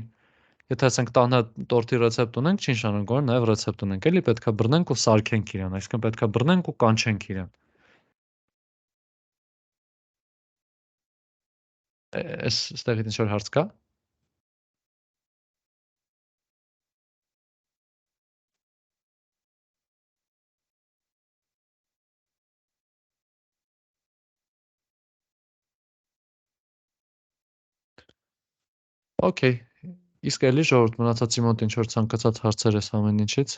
Եթե ասենք տանը տորտի ռեցեպտ ունենք, չի նշանակում, որ նաև ռեցեպտ ունենք, էլի, պետքա բռնենք ու սարքենք իրան, այսինքն պետքա բռնենք ու կանչենք իրան։ Ստեղից ինչ որ հարց կա։ Okay, իսկ էլի ժողովուրդ մնացածի մոտ ինչ որ ցանկացած հարցեր ես ամեն ինչից։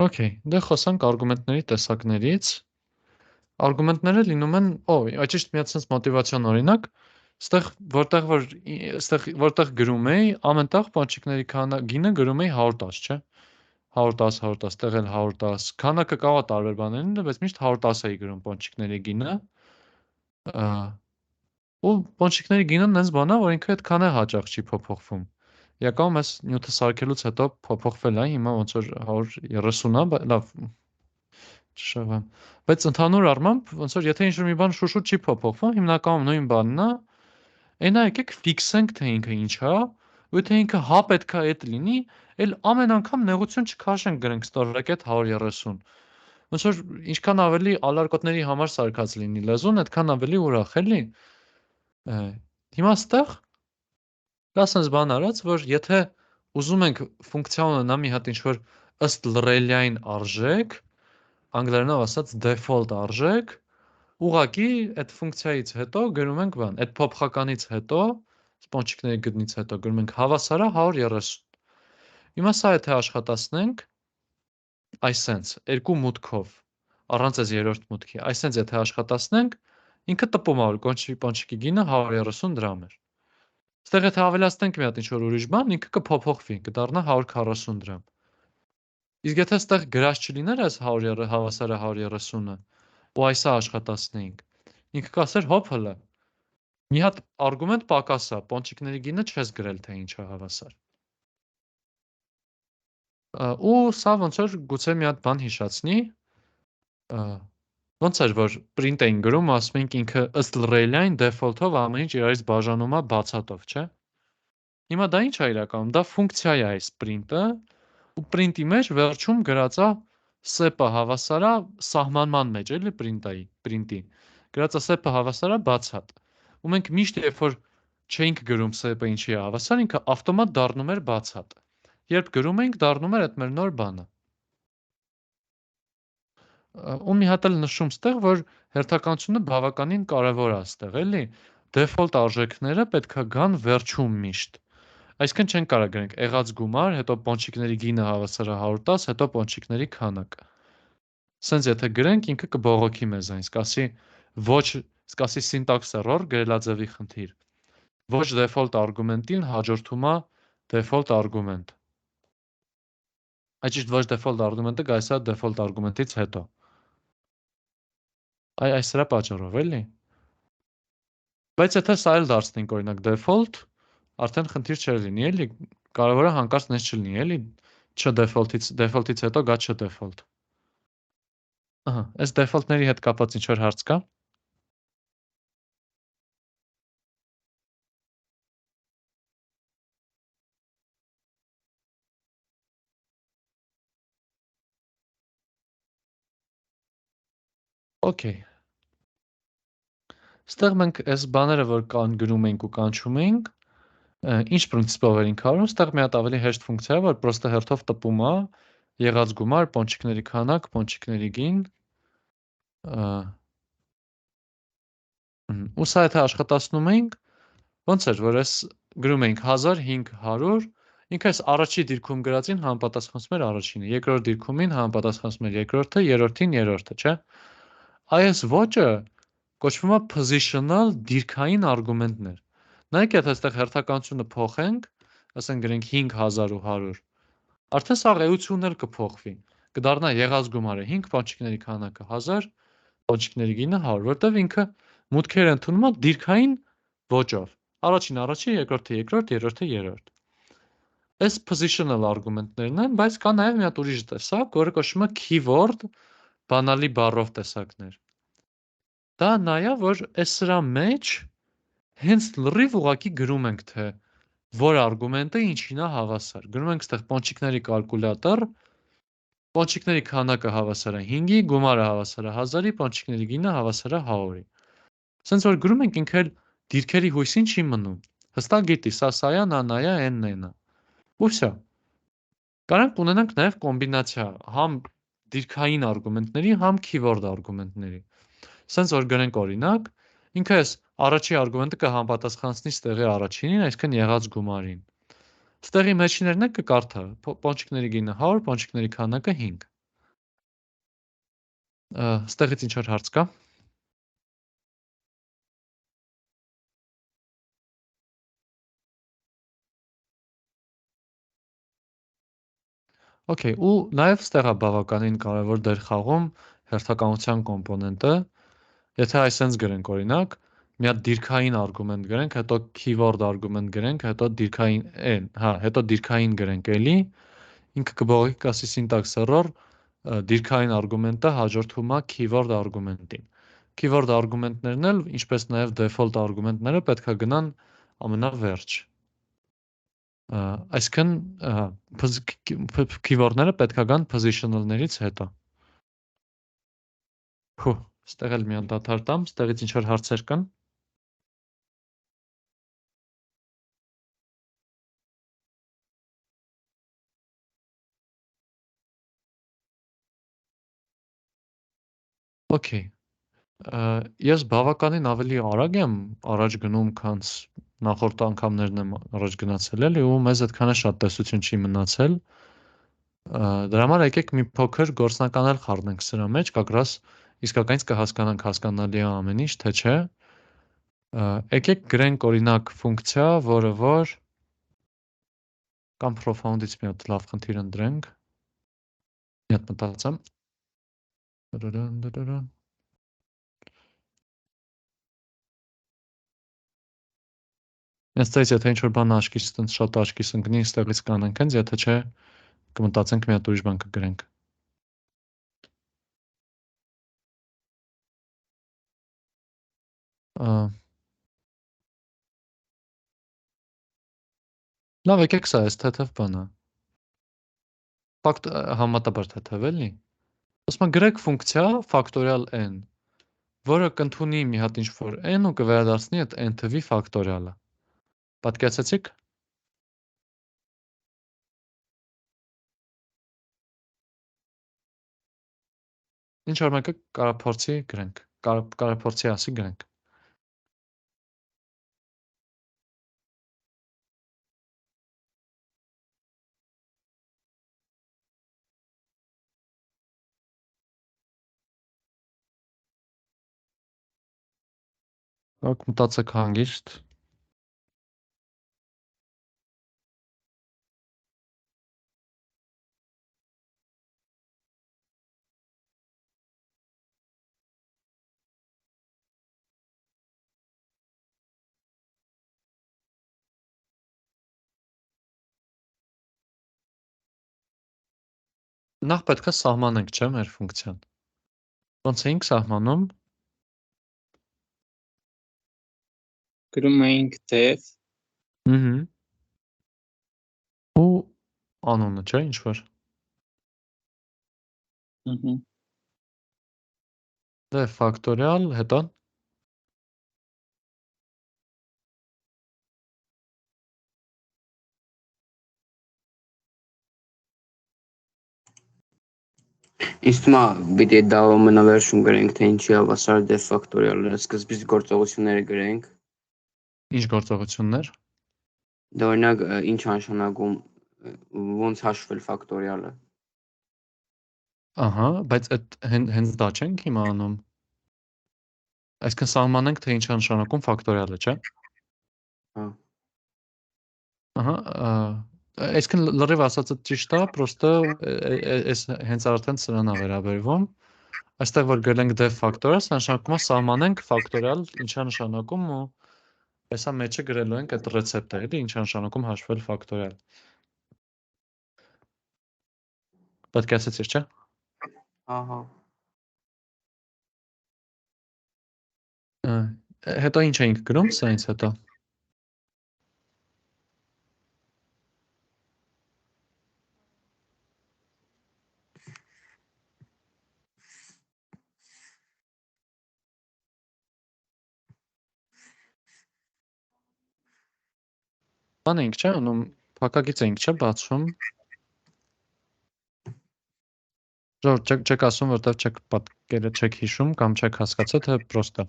Okay, դե խոսանք արգումենտների տեսակներից։ Արգումենտները լինում են, ճիշտ մի հատ sense մոտիվացիոն օրինակ, որտեղ գրում էի, ամենտեղ պոնչիկների գինը գրում էի 110, չէ։ 110, 110, տեղ էլ 110, քանակը կարող է տարբեր բաներ լինել, բայց միշտ 110 էի գրում պոնչիկների գինը։ Ու պոնչիկների գինը նենց բան է, որ ինքը այդքան է հաճախ չի փոփոխվում։ Իրականում այս նյութը սարքելուց հետո փոփոխվել է, հիմա ոնց որ 130 է, լավ, չշեղվեմ։ Բայց ընդհանուր առմամբ, ոնց որ եթե ինչ-որ մի բան շուշուտ չի փոփոխվում, հիմնականում նույն բանն է, այնա եկեք ֆիքսենք թե ինքը ինչ է, ու եթե ինքը հա պետքա այդ լինի, էլ ամեն անգամ նեղություն չքաշենք գրենք ստորակետ 130։ Ոնց որ ինչքան ավելի ալարկոտների համար սարքած լինի լեզուն, այդքան ավելի ուրախ էլի։ Հիմա ստեղ կա sense բան արած, որ եթե ուզում ենք ֆունկցիա ունենա մի հատ ինչ-որ ըստ լրելյային արժեք, անգլերենով ասած default արժեք, ուղղակի այդ ֆունկցիայից հետո գրում ենք բան, այդ փոփոխականից հետո, սպոնչիկների գտնից հետո գրում ենք հավասարա 130։ Հիմա սա եթե աշխատացնենք, այսենց, երկու մուտքով, առանց այս երրորդ մուտքի, այսենց եթե աշխատացնենք, ինքը տպում է, որ պոնչիկի գինը 130 դրամ էր։ Ստեղ եթե ավելացնենք մի հատ ինչ-որ ուրիշ բան, ինքը կփոփոխվի, կդառնա 140 դրամ։ Իսկ եթե ստեղ գրած չլիներ այս հավասարը 130-ը, ու այսա աշխատացնեինք, ինքը կասեր հոփ հլը, մի հատ արգումենտ պակաս է, պոնչիկների գինը չես գրել, թե ինչ է հավասար։ Ու սա ոնց որ գուցե մի հատ բան հիշացնի, ոնց էր, որ print էին գրում, ասում ենք ինքը ըստ լրելյային default-ով ամեն ինչ իրարից բաժանում է բացատով, չէ։ Հիմա դա ինչ է իրականում, դա ֆունկցիա է այս print-ը, ու print-ի մեջ վերջում գրած է sep-ը հավասարա սահմանման մեջ, էլի print-ի։ Գրած է sep-ը հավասարա բացատ։ Ու մենք միշտ երբ որ չէինք գրում sep-ը ինչի է հավասար, ինքը ավտոմատ դառնում էր բացատ։ Երբ գրում էինք, դառնում էր այդ մեր նոր բանը։ Ու մի հատ էլ նշում ստեղ, որ հերթականությունը բավականին կարևոր է ստեղ, էլի։ Default արժեքները պետք է գան վերջում միշտ։ Այսինքն չեն կարող գրենք եղած գումար, հետո պոնչիկների գինը հավասար է 110, հետո պոնչիկների քանակը։ Սենց եթե գրենք, ինքը կբողոքի մեզ այն, սկասի syntax error, գրելաձևի խնդիր։ Ոչ default argument-ին հաջորդում է default argument։ Այդ ճիշտ ոչ default argument-ը գայս է default argument-ից հետո։ Այս սրա պատճառով էլի։ Բայց եթե սա էլ դարձնենք օրինակ default, արդեն խնդիր չէր լինի, էլի, կարևորը հանկարծ նես չլինի, էլի, default-ից հետո գա default։ Ահա, այս default-ների հետ կապված ինչ-որ հարց կա։ Okay։ Ստեղ մենք այս բաները, որ կան գրում ենք ու կանչում ենք, ինչ պրինցիպով ենք արում, ստեղ մի հատ ավելի հեշտ ֆունկցիա է, որ պրոստը հերթով տպում է եղած գումար, պոնչիկների քանակ, պոնչիկների գին, ու սա եթե աշխատացնում ենք, ոնց էր, որ այս գրում ենք 1500, ինքը այս առաջի դիրքում գրածին համապատասխանում էր առաջինը, երկրորդ դիրքումին համապատասխանում էր երկրորդը, երրորդին երրորդը, չէ։ Այս ոճը կոչվում է positional դիրքային արգումենտներ։ Նայեք, եթե այստեղ հերթականությունը փոխենք, ասենք գրենք 5100, արդեն սա էությունն էլ կփոխվի։ Կդառնա եղած գումարը 5, պոնչիկների քանակը 1000, պոնչիկների գինը 100, որտեղ ինքը մուտքերը ընդունում է դիրքային ոճով։ Առաջին առաջին, երկրորդը երկրորդ, երրորդը երրորդ։ Այս positional արգումենտներն են, բայց կա նաև մի հատ ուրիշ տեսակ, որը կոչվում է keyword, բանալի բառով տեսակներ։ Դա նա է, որ այս սրա մեջ հենց լրիվ ուղակի գրում ենք, թե որ արգումենտը ինչին է հավասար։ Գրում ենք ստեղ պոնչիկների կալկուլյատոր, պոնչիկների քանակը հավասար է 5-ի, գումարը հավասար է 1000-ի, պոնչիկների գինը հավասար է 100-ի։ Սենց որ գրում ենք ինքը դիրքերի հույսին չի մնում։ Հստակ գիտի, սա է, նա է, n-ն է։ Ու վсё։ Կարանք ունենանք նաև կոմբինացիա, համ դիրքային արգումենտների, համ keyword արգումենտների։ Սենց որ գրենք օրինակ, ինքը այս առաջի արգումենտը կհամապատասխանեցնի ստեղի առաջինին, այսինքն եղած գումարին։ Ստեղի մեջիներն է կկարդա, պոնչիկների գինը 100, պոնչիկների քանակը 5։ Ստեղից ինչ որ հարց կա։ Okay, ու նաև ստեղ է բավականին կարևոր դեր խաղում հերթականության կոմպոնենտը։ Եթե այսպես գրենք օրինակ, մի հատ դիրքային արգումենտ գրենք, հետո keyword արգումենտ գրենք, հետո դիրքային հետո դիրքային գրենք էլի, ինքը կբողոքի կասի syntax error, դիրքային արգումենտը հաջորդում է keyword արգումենտին։ Keyword արգումենտներն էլ, ինչպես նաև default արգումենտները պետք է գնան ամենավերջ։ Այսքան keyword-ները պետք է գան positional-ներից հետո։ Հու, ստեղ էլ մի հատ դադար տամ, ստեղից ինչ որ հարցեր կան։ Okay. Ես բավականին ավելի արագ եմ առաջ գնում, քան նախորդ անգամներն եմ առաջ գնացել էլի ու մեզ այդքան է շատ տեսություն չի մնացել։ Դրա համար եկեք մի փոքր գործնական էլ խառնենք սրա մեջ, կակրաս իսկականից կհասկանանք հասկանալի է ամեն ինչ, թե չէ։ Եկեք գրենք օրինակ ֆունկցիա, որը որ կամ profound-ից մի հատ լավ խնդիր ընտրենք։ Մի հատ մտածեմ։ Այստեղից եթե ինչ-որ բան աչքիս տենց շատ աչքիս ընկնի, այստեղից կանենք հենց, եթե չէ կմտածենք մի հատ ուրիշ բան կգրենք։ Լավ, եկեք սա էս թեթև բանը։ Ֆակտ համատաբար թեթև էլի։ Ասում եմ գրեք ֆունկցիա factorial n, որը կընդունի մի հատ ինչ-որ n ու կվերադարձնի այդ n թվի ֆակտորիալը։ Պատկերացեցիք։ Ինչ որ մեկը կարափորձի գրենք, կարափորձի ասի գրենք։ Ակ մտածեք հանգիստ։ Նախ պետք է սահմանենք, չէ՞, մեր ֆունկցիան։ Ոնց էինք սահմանում։ Գրում էինք def Ու անունը, չէ՞, ինչ որ։ Դե ֆակտորիալ հետո Ինձ թվում է պիտի դա ամենավերջում գրենք, թե ինչի հավասար դե ֆակտորիալը, սկզբից գործողությունները գրենք։ ինչ գործողություններ։ Դա օրինակ ինչ նշանակում ոնց հաշվել ֆակտորիալը։ Ահա, բայց այդ հենց դա չենք հիմա անում։ Այսինքն սահմանենք, թե ինչ է նշանակում ֆակտորիալը, չէ՞։ Հա։ Ահա, այսինքն լրիվ ասածը ճիշտ է, պրոստը այս հենց արդեն սրան է վերաբերվում։ Այստեղ որ գրենք def factorial, սա նշանակում է սահմանենք factorial ինչա նշանակում ու հեսա մեջը գրելու ենք այդ ռեցեպտը, էլի ինչա նշանակում հաշվել factorial։ Պատկերացեցիք, չէ՞։ Ահա։ Հետո ինչ էինք գրում, սրանից հետո։ Բան էինք, չէ՞, անում, փակագիծ էինք, չէ՞, բացում։ Ժողովուրդ, չեք ասում, որտեվ չեք պատկերը չեք հիշում կամ չեք հասկացել, թե պրոստը։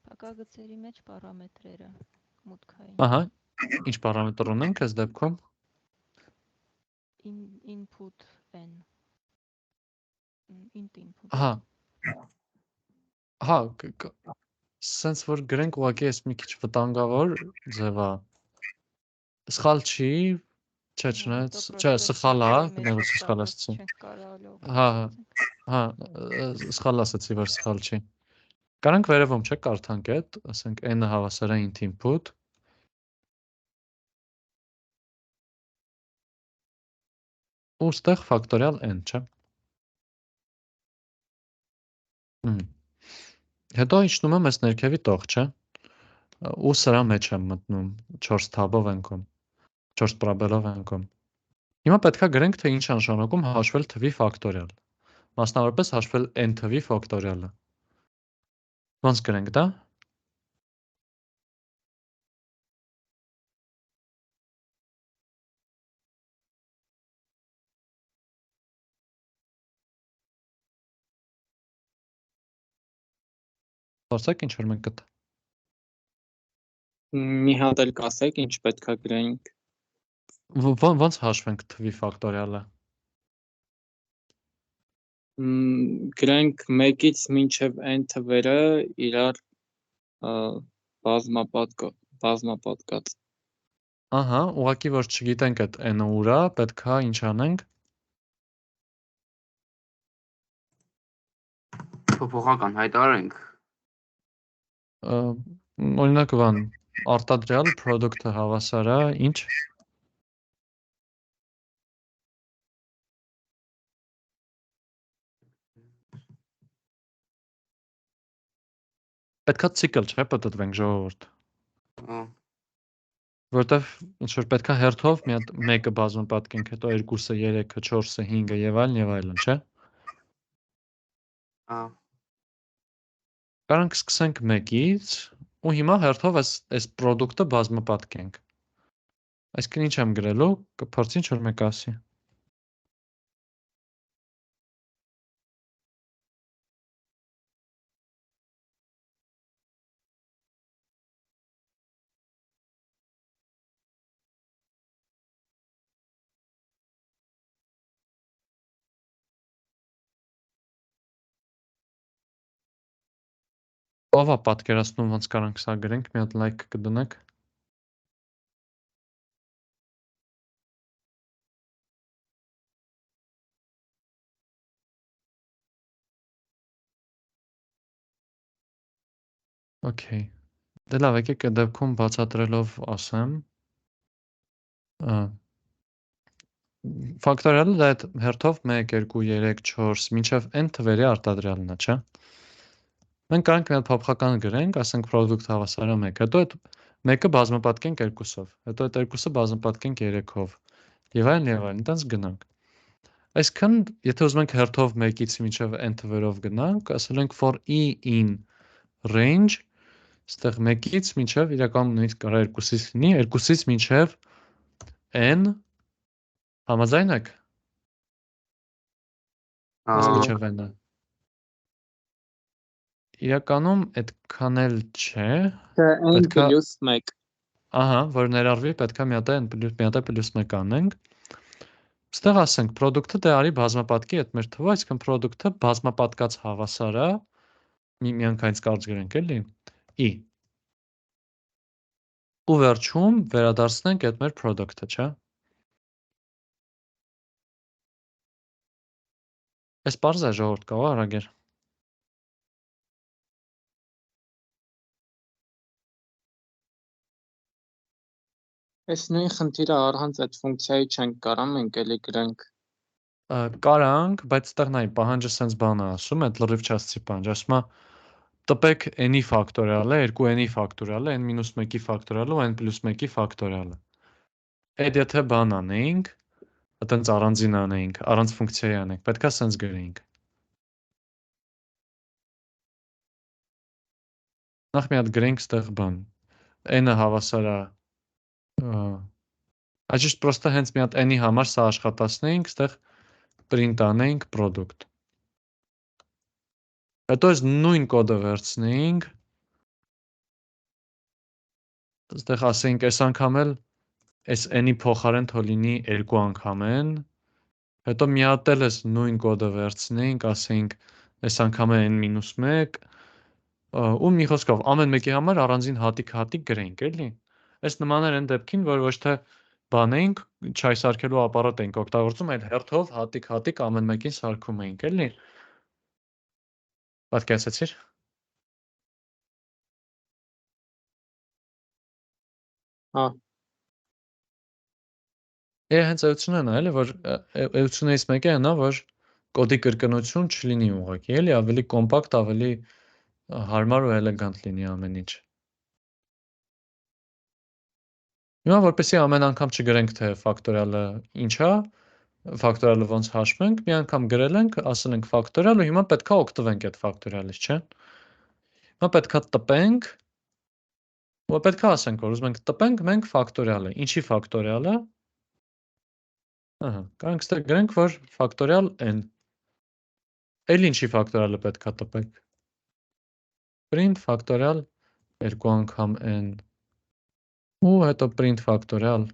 Փակագծերի մեջ պարամետրերը մուտքային։ Ահա, ինչ պարամետր ունենք այս դեպքում։ Input n int input։ Ահա։ Հա, սենց որ գրենք ուղղակի էս մի քիչ վտանգավոր ձև է։ Սխալ չի, չէ, չնայած, չէ, սխալ է, ներս սխալ ասացի։ Հա, հա, սխալ ասացի, որ սխալ չի։ Կարանք վերևում չէ կարդանք այդ, ասենք n-ը հավասար է int input։ Ու ստեղ factorial n, չէ։ Հետո իջնում եմ այս ներքևի տող, չէ։ ու սրա մեջ եմ մտնում 4 թաբով ընկում, 4 պրոբելով ընկում։ Հիմա պետքա գրենք, թե ինչ է նշանակում հաշվել թվի ֆակտորիալ։ Մասնավորապես հաշվել n թվի ֆակտորիալը։ Ոնց գրենք դա։ Փորձեք ինչ որ մենք կտա։ Մի հատ էլ կասեք, ինչ պետքա գրենք։ Ոնց հաշվենք թվի ֆակտորիալը։ Գրենք 1-ից մինչև n թվերը իրար բազմապատկած։ Ահա, ուղղակի որ չգիտենք այդ n-ը ուր է, պետքա ինչ անենք։ Փոփոխական հայտարարենք։ Օրինակ բան, արտադրյալ product-ը հավասար է, ինչ։ Պետքա ցիկլ չէ, պատտվենք ժողովուրդ։ Որտեվ ինչ որ պետքա հերթով մի հատ մեկը բազմապատկենք, հետո 2-ը, 3-ը, 4-ը, 5-ը եւ այլն, չէ։ Կարանք սկսենք 1-ից ու հիմա հերթով այս product-ը բազմապատկենք։ Այսինքն ինչ եմ գրելու, կփորձի ինչ որ մեկ ասի։ Ով է պատկերացնում ոնց կարանք սա գրենք, մի հատ լայք կդնեք։ Okay։ Դե լավ, եկեք այդ դեպքում բացատրելով ասեմ։ Ֆակտորիալը դա այդ հերթով 1, 2, 3, 4 մինչև n թվերի արտադրյալն է, չէ։ Մենք կարանք մի հատ փոփոխական գրենք, ասենք product հավասար է 1, հետո այդ 1-ը բազմապատկենք 2-ով, հետո այդ 2-ը բազմապատկենք 3-ով, եւ այլն, այդտենց գնանք։ Այսինքն, եթե ուզում ենք հերթով 1-ից մինչև n թվերով գնանք, ասել ենք for e in range, ստեղ 1-ից մինչև իրականում նույնիսկ կարա 2-ից լինի, 2-ից մինչև n համաձայն եք։ Մինչև n-ը։ Իրականում այդքան էլ չէ։ n + 1։ Ահա, որ ներառվի, պետքա մի հատ +1 անենք։ Ստեղ ասենք product-ը դե արի բազմապատկի այդ մեր թվով, այսինքն product-ը բազմապատկած հավասար է, միանգամից կարծ գրենք էլի, i։ Ու վերջում վերադարձնենք այդ մեր product-ը, չէ։ Այս պարզ է ժողովուրդ, կարող արագեր։ Այս նույն խնդիրը առանց այդ ֆունկցիայի չենք կարա մենք էլի գրենք։ Կարանք, բայց ստեղ նայ, պահանջը սենց բան է ասում, այդ լրիվ չասցի պահանջ, ասում է տպեք n-ի ֆակտորիալը, 2n-ի ֆակտորիալը, n-1-ի ֆակտորիալը ու n+1-ի ֆակտորիալը։ Այդ եթե բան անեինք, այտենց առանձին անեինք, առանց ֆունկցիայի անենք, պետքա սենց գրեինք։ Նախ մի հատ գրենք ստեղ բան, n-ը հավասար է, Այսինքն պրոստը հենց մի հատ n-ի համար սա աշխատացնեինք, ստեղ print անեինք product։ Հետո այս նույն կոդը վերցնեինք, ստեղ ասեինք այս անգամ էլ այս n-ի փոխարեն թող լինի 2 անգամ n, հետո մի հատ էլ այս նույն կոդը վերցնեինք, ասեինք այս անգամ է n-1, ու մի խոսքով ամեն մեկի համար առանձին հատիկ գրենք, էլի։ Այս նման էր այն դեպքին, որ ոչ թե բան էինք, չայ սարքելու ապարատ էինք օգտագործում, այլ հերթով հատիկ ամեն մեկին սարքում էինք, էլի։ Պատկերացեցի՞ր։ Հա։ Հենց էությունն է, էլի, որ էություններից մեկը այն է, որ կոդի կրկնություն չլինի ուղղակի, էլի, ավելի կոմպակտ, ավելի հարմար ու էլեգանտ լինի ամեն ինչ։ Հիմա որպեսզի ամեն անգամ չգրենք թե ֆակտորիալը ինչ է, ֆակտորիալը ոնց հաշվենք, մի անգամ գրել ենք, ասել ենք ֆակտորիալ ու հիմա պետքա օգտվենք այդ ֆակտորիալից, չէ՞։ Հիմա պետքա տպենք, ու պետքա ասենք, որ ուզում ենք տպենք մենք ֆակտորիալը։ Ինչի ֆակտորիալը։ Ահա, կարող ենք գրենք, որ ֆակտորիալ n։ Էլ ինչի ֆակտորիալը պետքա տպենք։ Print ֆակտորիալ 2 անգամ n ու հետո print ֆակտորիալ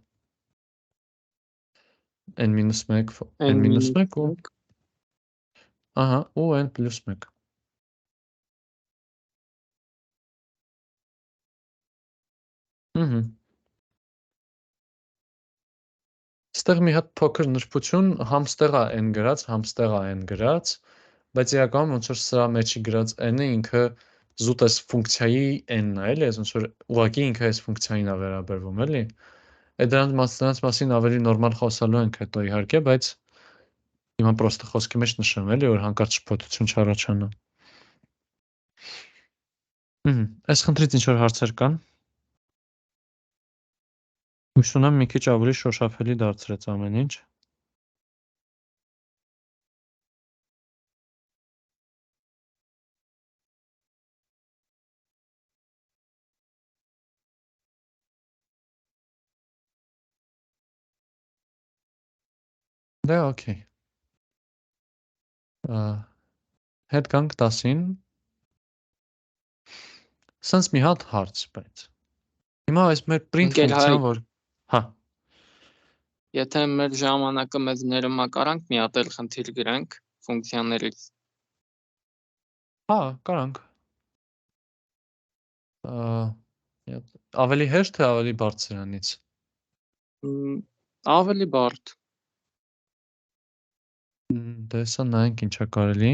n-1 n-1 ու ահա ու n+1։ Ստեղ մի հատ փոքր նրբություն, համստեղ է n գրած, համստեղ է n գրած, բայց իրականում ոնց որ սրա մեջի գրած n-ը ինքը զուտ էս ֆունկցիայի n-ն է, էլի, ոնց որ ուղղակի ինքը էս ֆունկցիային է վերաբերվում, էլի։ Այդ դրանց մասին ավելի նորմալ խոսալու ենք հետո իհարկե, բայց հիմա պրոստը խոսքի մեջ նշեմ, էլի, որ հանկարծ շփոթություն չառաջանա։ Այս խնդրից ինչ որ հարցեր կան։ Հույս ունեմ մի քիչ ավելի շոշափելի դարձրեց ամեն ինչ։ Դե օքեյ։ Հետ գանք 10-ին։ Սենց մի հատ հարց, բայց։ Հիմա այս մեր print ֆունկցիան, որ հա։ Եթե մեր ժամանակը մեզ ներումա կարանք մի հատ էլ խնդիր գրենք ֆունկցիաներից։ Հա, կարանք։ Ավելի հեշտ թե ավելի բարդ սրանից։ Ավելի բարդ։ Դե սա նայենք ինչա կարելի։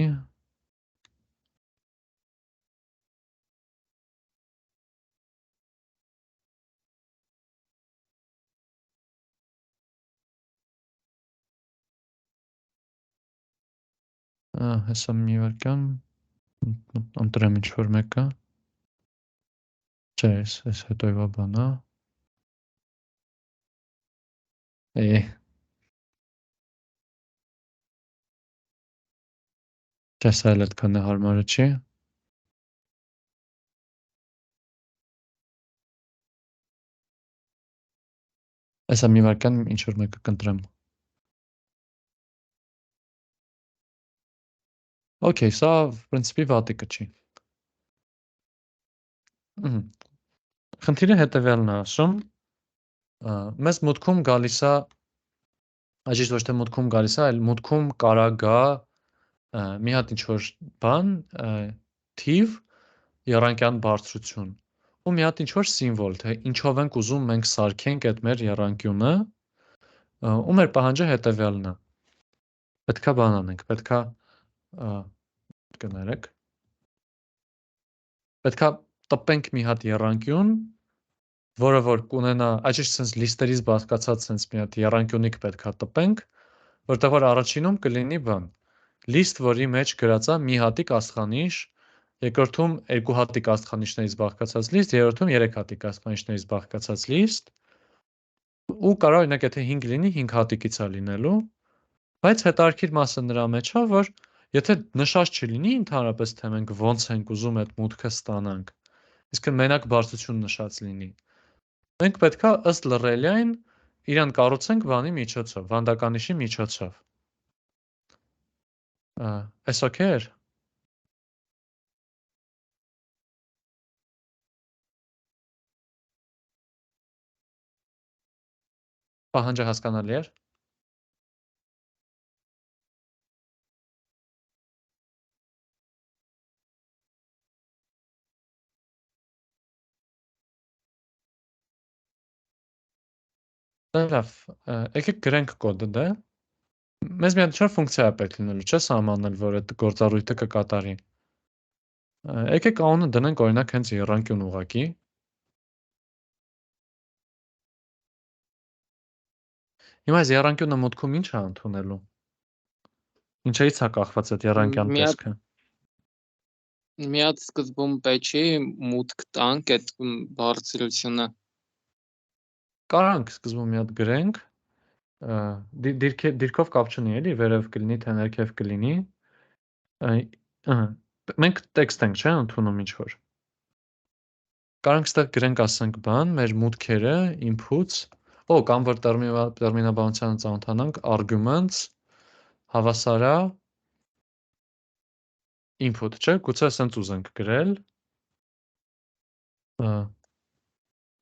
Հեսա մի վարքան, ընտրեմ ինչ-որ մեկը, չէ, ես հետո եվա բանա, չէ, սա էլ այդքան է հարմարը չի, հեսա մի վարքան ինչ-որ մեկը կընտրեմ, օքեյ, սա պրինցիպի վատիկը չի, խնդիրը հետևյալն է ասում, մեզ մուտքում գալիս է, այժիշտ ոչ թե մուտքում գալիս է, այլ մուտքում կարա գա մի հատ ինչ-որ բան, թիվ, եռանկյան բարձրություն, ու մի հատ ինչ-որ սիմվոլ, թե ինչով ենք ուզում մենք սարքենք այդ մեր եռանկյունը, ու մեր պահանջը հետևյալն է, պետքա բան անենք, պետքա, կներեք, պետքա տպենք մի հատ եռանկյուն, որը որ կունենա, այժիշտ սենց լիստերից բաղկացած սենց մի հատ եռանկյունիկ պետքա տպենք, որտեղ որ առաջինում կլինի բան, լիստ, որի մեջ գրած է մի հատիկ աստղանիշ, երկրորդում 2 հատիկ աստղանիշներից բաղկացած լիստ, երրորդում 3 հատիկ աստղանիշներից բաղկացած լիստ, ու կարող օրինակ եթե 5 լինի, 5 հատիկից է լինելու, բայց հետաքրքիր մասը նրա մեջ է, որ եթե նշած չլինի ընդհանրապես թե մենք ոնց ենք ուզում այդ մուտքը ստանանք, իսկ մենակ բարձրություն նշած լինի, մենք պետքա ըստ լռելիային իրան կառուցենք բանի միջոցով, վանդականիշի միջոցով։ Այս օքեյ էր։ Պահանջը հասկանալի էր։ Լավ, եկեք գրենք կոդը, դե։ Մեզ մի հատ ինչ-որ ֆունկցիա է պետք լինելու, չէ՞ սահմանել, որ այդ գործառույթը կկատարի։ Եկեք անունը դնենք օրինակ հենց եռանկյուն ուղղակի։ Հիմա այս եռանկյունը մուտքում ինչ է ընդունելու։ Ինչից է կախված այդ եռանկյան տեսքը։ Մի հատ սկզբում պետք չի մուտք տանք այդ բարձրությունը։ Կարանք սկզբում մի հատ գրենք, դիրքով կապ չունի էլի, վերև կլինի, թե ներքև կլինի, մենք տեքստ ենք, չէ, ընդունում ինչ-որ։ Կարանք ստեղ գրենք, ասենք բան, մեր մուտքերը, inputs, կամ որ տերմինաբանությանը ծանոթանանք, arguments, հավասարա, input, չէ, գուցե սենց ուզենք գրել,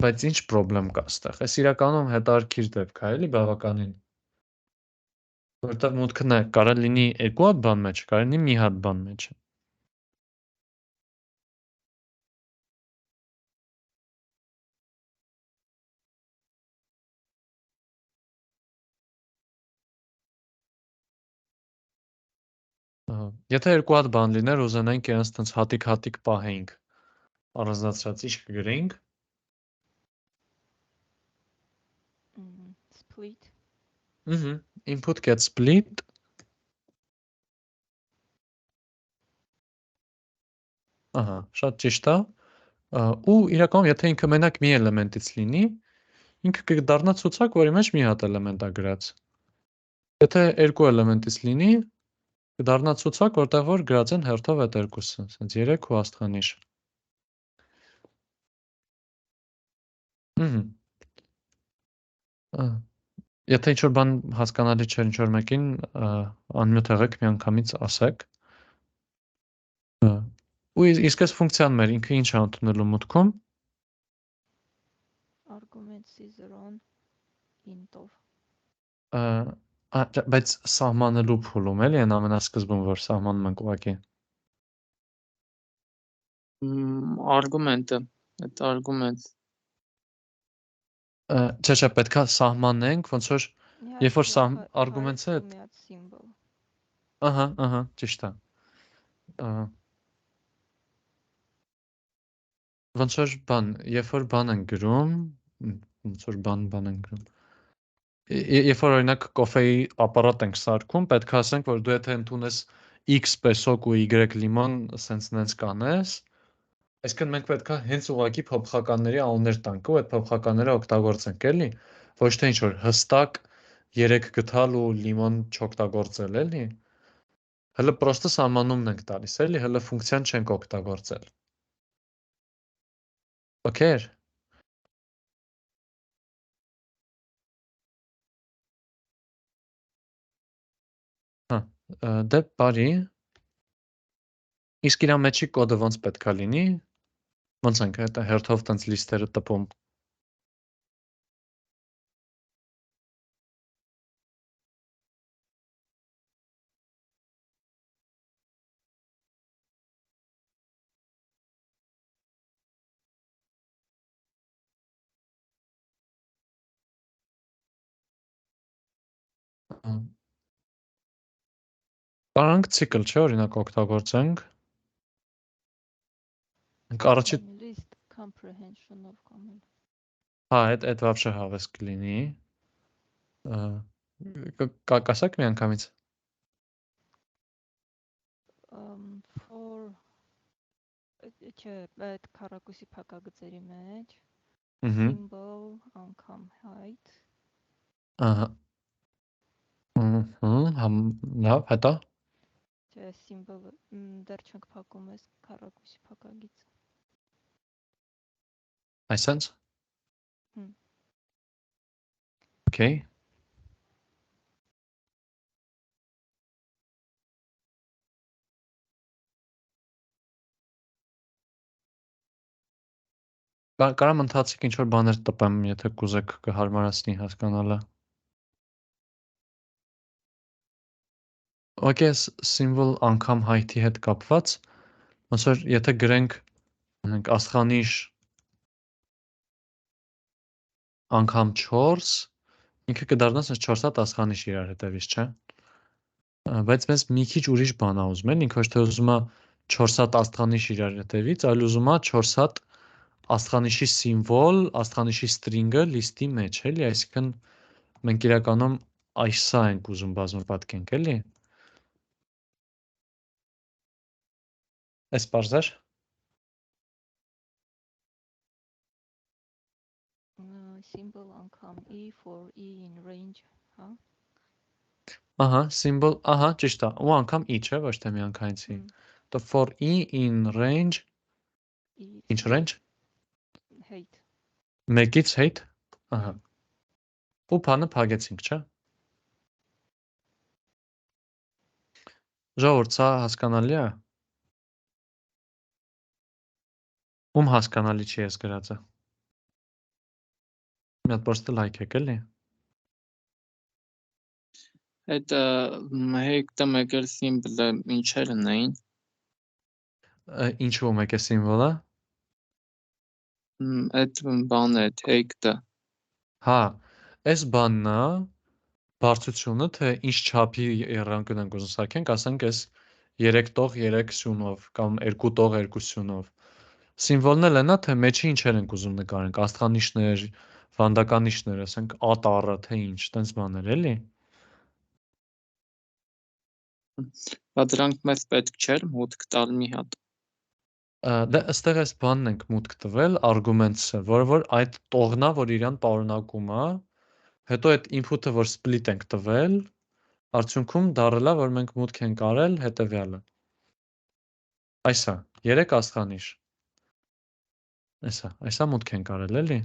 բայց ինչ պրոբլեմ կա ստեղ, ես իրականում հետարքիր դեպք է, էլի բավականին, որտեղ մուտքն է, կարա լինի երկու հատ բան մեջ, կարա լինի մի հատ բան մեջ։ Եթե երկու հատ բան լիներ, ուզենայինք իրենց տենց հատիկ-հատիկ պահեինք, առանձնացրած ինչ կգրեինք, Split. Input get split, շատ ճիշտ է, ու իրականում եթե ինքը մենակ մի էլեմենտից լինի, ինքը կդառնա ցուցակ, որի մեջ մի հատ էլեմենտ է գրած։ Եթե երկու էլեմենտից լինի, կդառնա ցուցակ, որտեղ որ գրած են հերթով այդ երկուսը, ասենց 3 ու աստղանիշ։ Եթե ինչ-որ բան հասկանալի չէ ինչ-որ մեկին, անմյուտ եղեք մի անգամից ասեք։ Ու իսկ այս ֆունկցիան մեր ինքը ինչ է ընդունելու մուտքում։ Arguments is on int-ով։ Բայց սահմանելու փուլում էլի են ամենասկզբում, որ սահմանում ենք ուղղակի։ Argument-ը, այդ argument։ Չէ, պետք է սահմանենք, ոնց որ երբ որ argument-ը մի հատ symbol։ ճիշտ է։ Ոնց որ բան, երբ որ բան են գրում, ոնց որ բան են գրում։ Երբ որ օրինակ կոֆեի ապարատ ենք սարքում, պետք է ասենք, որ դու եթե ընդունես X պեսոկ ու Y լիմոն սենց կանես, այսինքն մենք պետք է հենց ուղղակի փոփոխականների անուններ տանք ու այդ փոփոխականները օգտագործենք, էլի, ոչ թե ինչ որ հստակ 3 գտալ ու լիմոն չօգտագործել, էլի։ Հələ պրոստը սահմանումն ենք տալիս, էլի, հələ ֆունկցիան չենք օգտագործել։ Okay։ Դե բարի։ Իսկ իրա մեջի կոդը ոնց պետք է լինի։ Ոնց ենք այդ հերթով տենց լիստերը տպում։ Կարանք ցիկլ, չէ, օրինակ օգտագործենք։ Առաջի List comprehension-ով կամել։ այդ вообще հավես կլինի։ Կասեք մի անգամից։ For չէ, այդ քառակուսի փակագծերի մեջ symbol անգամ height։ Լավ, հետո։ Չէ, symbol-ը դեռ չենք փակում այս քառակուսի փակագիծը։ Այսենց։ Okay։ Կարամ ընթացիկ ինչ-որ բաներ տպեմ, եթե կուզեք կհարմարացնի հասկանալը։ Okay, symbol անգամ height-ի հետ կապված, ոնց որ եթե գրենք աստղանիշ անգամ 4, ինքը կդառնա 4 հատ աստղանիշ իրար հետևից, չէ։ Բայց մեզ մի քիչ ուրիշ բան է ուզում, էլի, ինքը ոչ թե ուզում է 4 հատ աստղանիշ իրար հետևից, այլ ուզում է 4 հատ աստղանիշի սիմվոլ, աստղանիշի string-ը լիստի մեջ, էլի, այսինքն մենք իրականում այսա ենք ուզում բազում պատկենք, էլի։ Այս պարզ էր։ symbol անգամ e for e in range, հա։ Ահա, symbol, ահա, ճիշտ է, ու անգամ e չէ, ոչ թե միանգամից e։ The for e in range, ինչ range, Hate։ մեկից հետ, ահա, ու բանը փակեցինք, չէ։ Ժողովուրդ, սա հասկանալի է։ Ում հասկանալի չի ես գրածը։ Մի հատ պրոստը լայք եք էլի։ Այդ հեկտը մեկ էլ սիմվոլը ինչեր ունեին։ Ինչու մեկ է սիմվոլը։ Այդ բանը այդ հեկտը։ Հա, այս բանն է բարձությունը, թե ինչ չափի երանգն ենք ուզում սարքենք, ասենք այս 3 տող 3 սյունով կամ 2 տող 2 սյունով։ Սիմվոլն էլ նա, թե մեջի ինչեր ենք ուզում նկարենք, աստղանիշներ, վանդականիշներ, ասենք ատառը, թե ինչ, տենց բաներ էլի։ Բա դրանք մեզ պետք չէր մուտք տալ մի հատ։ Դե ըստեղ այս բանն ենք մուտք տվել, arguments-ը, որը որ այդ տողնա, որ իրան պարունակում է, հետո այդ input-ը, որ split ենք տվել, արդյունքում դառել է, որ մենք մուտք ենք արել հետևյալը։ Այսա, 3 աստղանիշ։ Այսա մուտք ենք արել, էլի։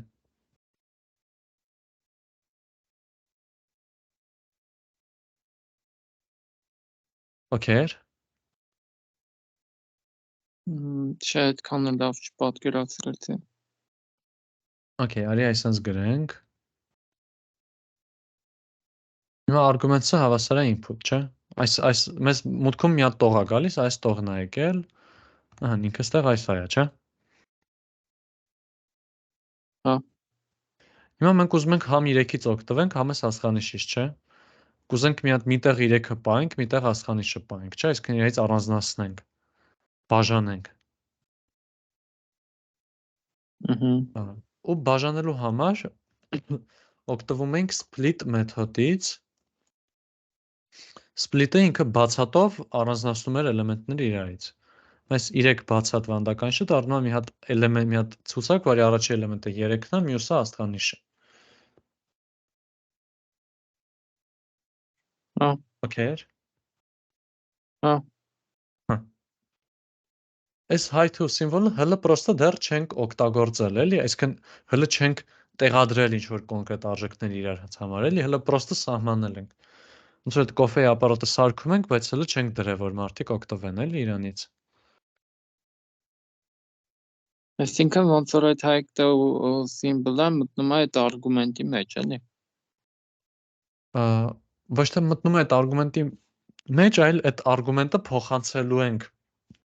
Okay։ Չէ, այդքան էլ լավ չպատկերացրել թե։ Okay, արի այսպես գրենք։ Հիմա arguments-ը հավասար է input, չէ։ Այս մեզ մուտքում մի հատ տող է գալիս, այս տողն է եկել։ Ահա, ինքը ստեղ այսա է, չէ։ Հա։ Հիմա մենք ուզում ենք համ 3-ից օգտվենք, համ էս աստղանիշից, չէ։ Կուզենք մի հատ միտեղ 3-ը պահենք, միտեղ աստղանիշը պահենք, չէ, այսինքն իրենց առանձնացնենք, բաժանենք։ Ու բաժանելու համար օգտվում ենք split մեթոդից։ Split-ը ինքը բացատով առանձնացնում էր էլեմենտները իրարից։ Այս 3 բացատ վանդականիշը դառնում է մի հատ էլեմենտ, մի հատ ցուցակ, որի առաջի էլեմենտը 3-ն է, մյուսը աստղանիշը։ Հա։ Okay։ Հա։ Այս high-to սիմվոլը հələ պրոստը դեռ չենք օգտագործել, էլի, այսինքն հələ չենք տեղադրել ինչ-որ կոնկրետ արժեքներ իրար համար, էլի, հələ պրոստը սահմանել ենք։ Ոնց որ այդ կոֆեի ապարատը սարքում ենք, բայց հələ չենք դրել, որ մարդիկ օգտվեն, էլի, իրանից։ Այսինքն ոնց որ այդ հեկտը ու սիմվոլը մտնում է այդ արգումենտի մեջ, էլի։ Ոչ թե մտնում է այդ արգումենտի մեջ, այլ այդ արգումենտը փոխանցելու ենք